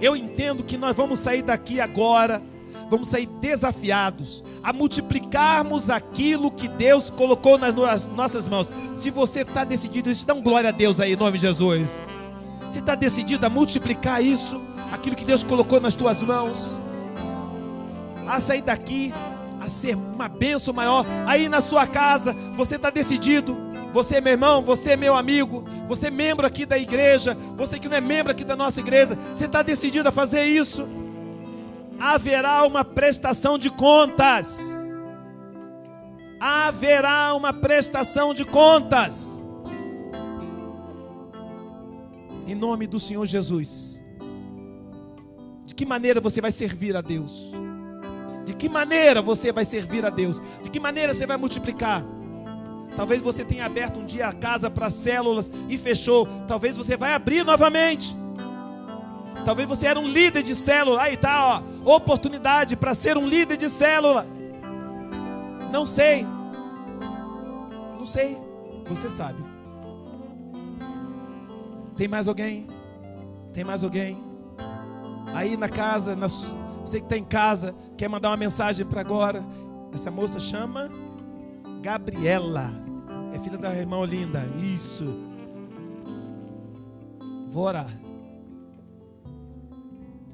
Eu entendo que nós vamos sair daqui agora, vamos sair desafiados a multiplicarmos aquilo que Deus colocou nas nossas mãos. Se você está decidido isso, dá um glória a Deus aí, em nome de Jesus. Você está decidido a multiplicar isso, aquilo que Deus colocou nas tuas mãos, a sair daqui, a ser uma bênção maior. Aí na sua casa, você está decidido. Você, meu irmão, você, meu amigo, você membro aqui da igreja, você que não é membro aqui da nossa igreja, você está decidido a fazer isso? Haverá uma prestação de contas. Haverá uma prestação de contas. Em nome do Senhor Jesus. De que maneira você vai servir a Deus? De que maneira você vai servir a Deus? De que maneira você vai multiplicar? Talvez você tenha aberto um dia a casa para células e fechou. Talvez você vai abrir novamente. Talvez você era um líder de célula. Aí está, ó, oportunidade para ser um líder de célula. Não sei. Não sei. Você sabe. Tem mais alguém? Tem mais alguém? Aí na casa, você que está em casa, quer mandar uma mensagem para agora. Essa moça chama Gabriela. É filha da irmã Olinda. Isso. Vou orar.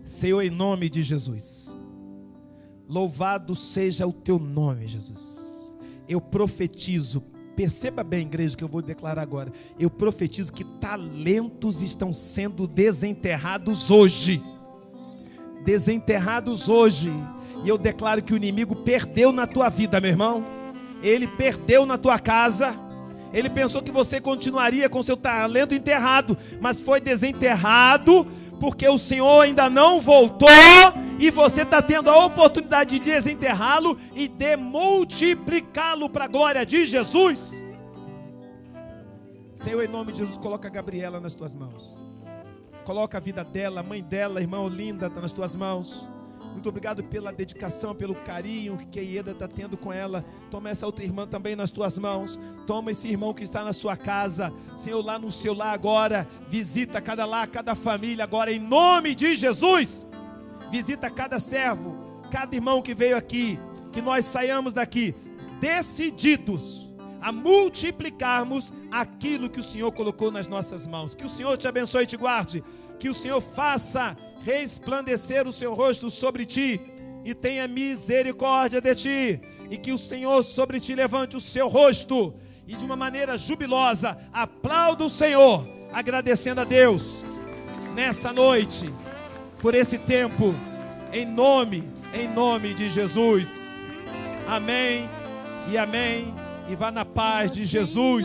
Senhor, em nome de Jesus, louvado seja o teu nome, Jesus. Eu profetizo, perceba bem, igreja, que eu vou declarar agora. Eu profetizo que talentos estão sendo desenterrados hoje. Desenterrados hoje. E eu declaro que o inimigo perdeu na tua vida, meu irmão. Ele perdeu na tua casa. Ele pensou que você continuaria com seu talento enterrado, mas foi desenterrado, porque o Senhor ainda não voltou, e você está tendo a oportunidade de desenterrá-lo e de multiplicá-lo para a glória de Jesus. Senhor, em nome de Jesus, coloca a Gabriela nas tuas mãos. Coloca a vida dela, a mãe dela, a irmã Olinda está nas tuas mãos. Muito obrigado pela dedicação, pelo carinho que a Ieda está tendo com ela. Toma essa outra irmã também nas tuas mãos. Toma esse irmão que está na sua casa. Senhor, lá no seu lar agora. Visita cada lar, cada família agora, em nome de Jesus. Visita cada servo, cada irmão que veio aqui. Que nós saiamos daqui decididos a multiplicarmos aquilo que o Senhor colocou nas nossas mãos. Que o Senhor te abençoe e te guarde. Que o Senhor faça resplandecer o seu rosto sobre ti e tenha misericórdia de ti, e que o Senhor sobre ti levante o seu rosto e de uma maneira jubilosa aplauda o Senhor, agradecendo a Deus nessa noite por esse tempo, em nome de Jesus. Amém e amém, e vá na paz de Jesus.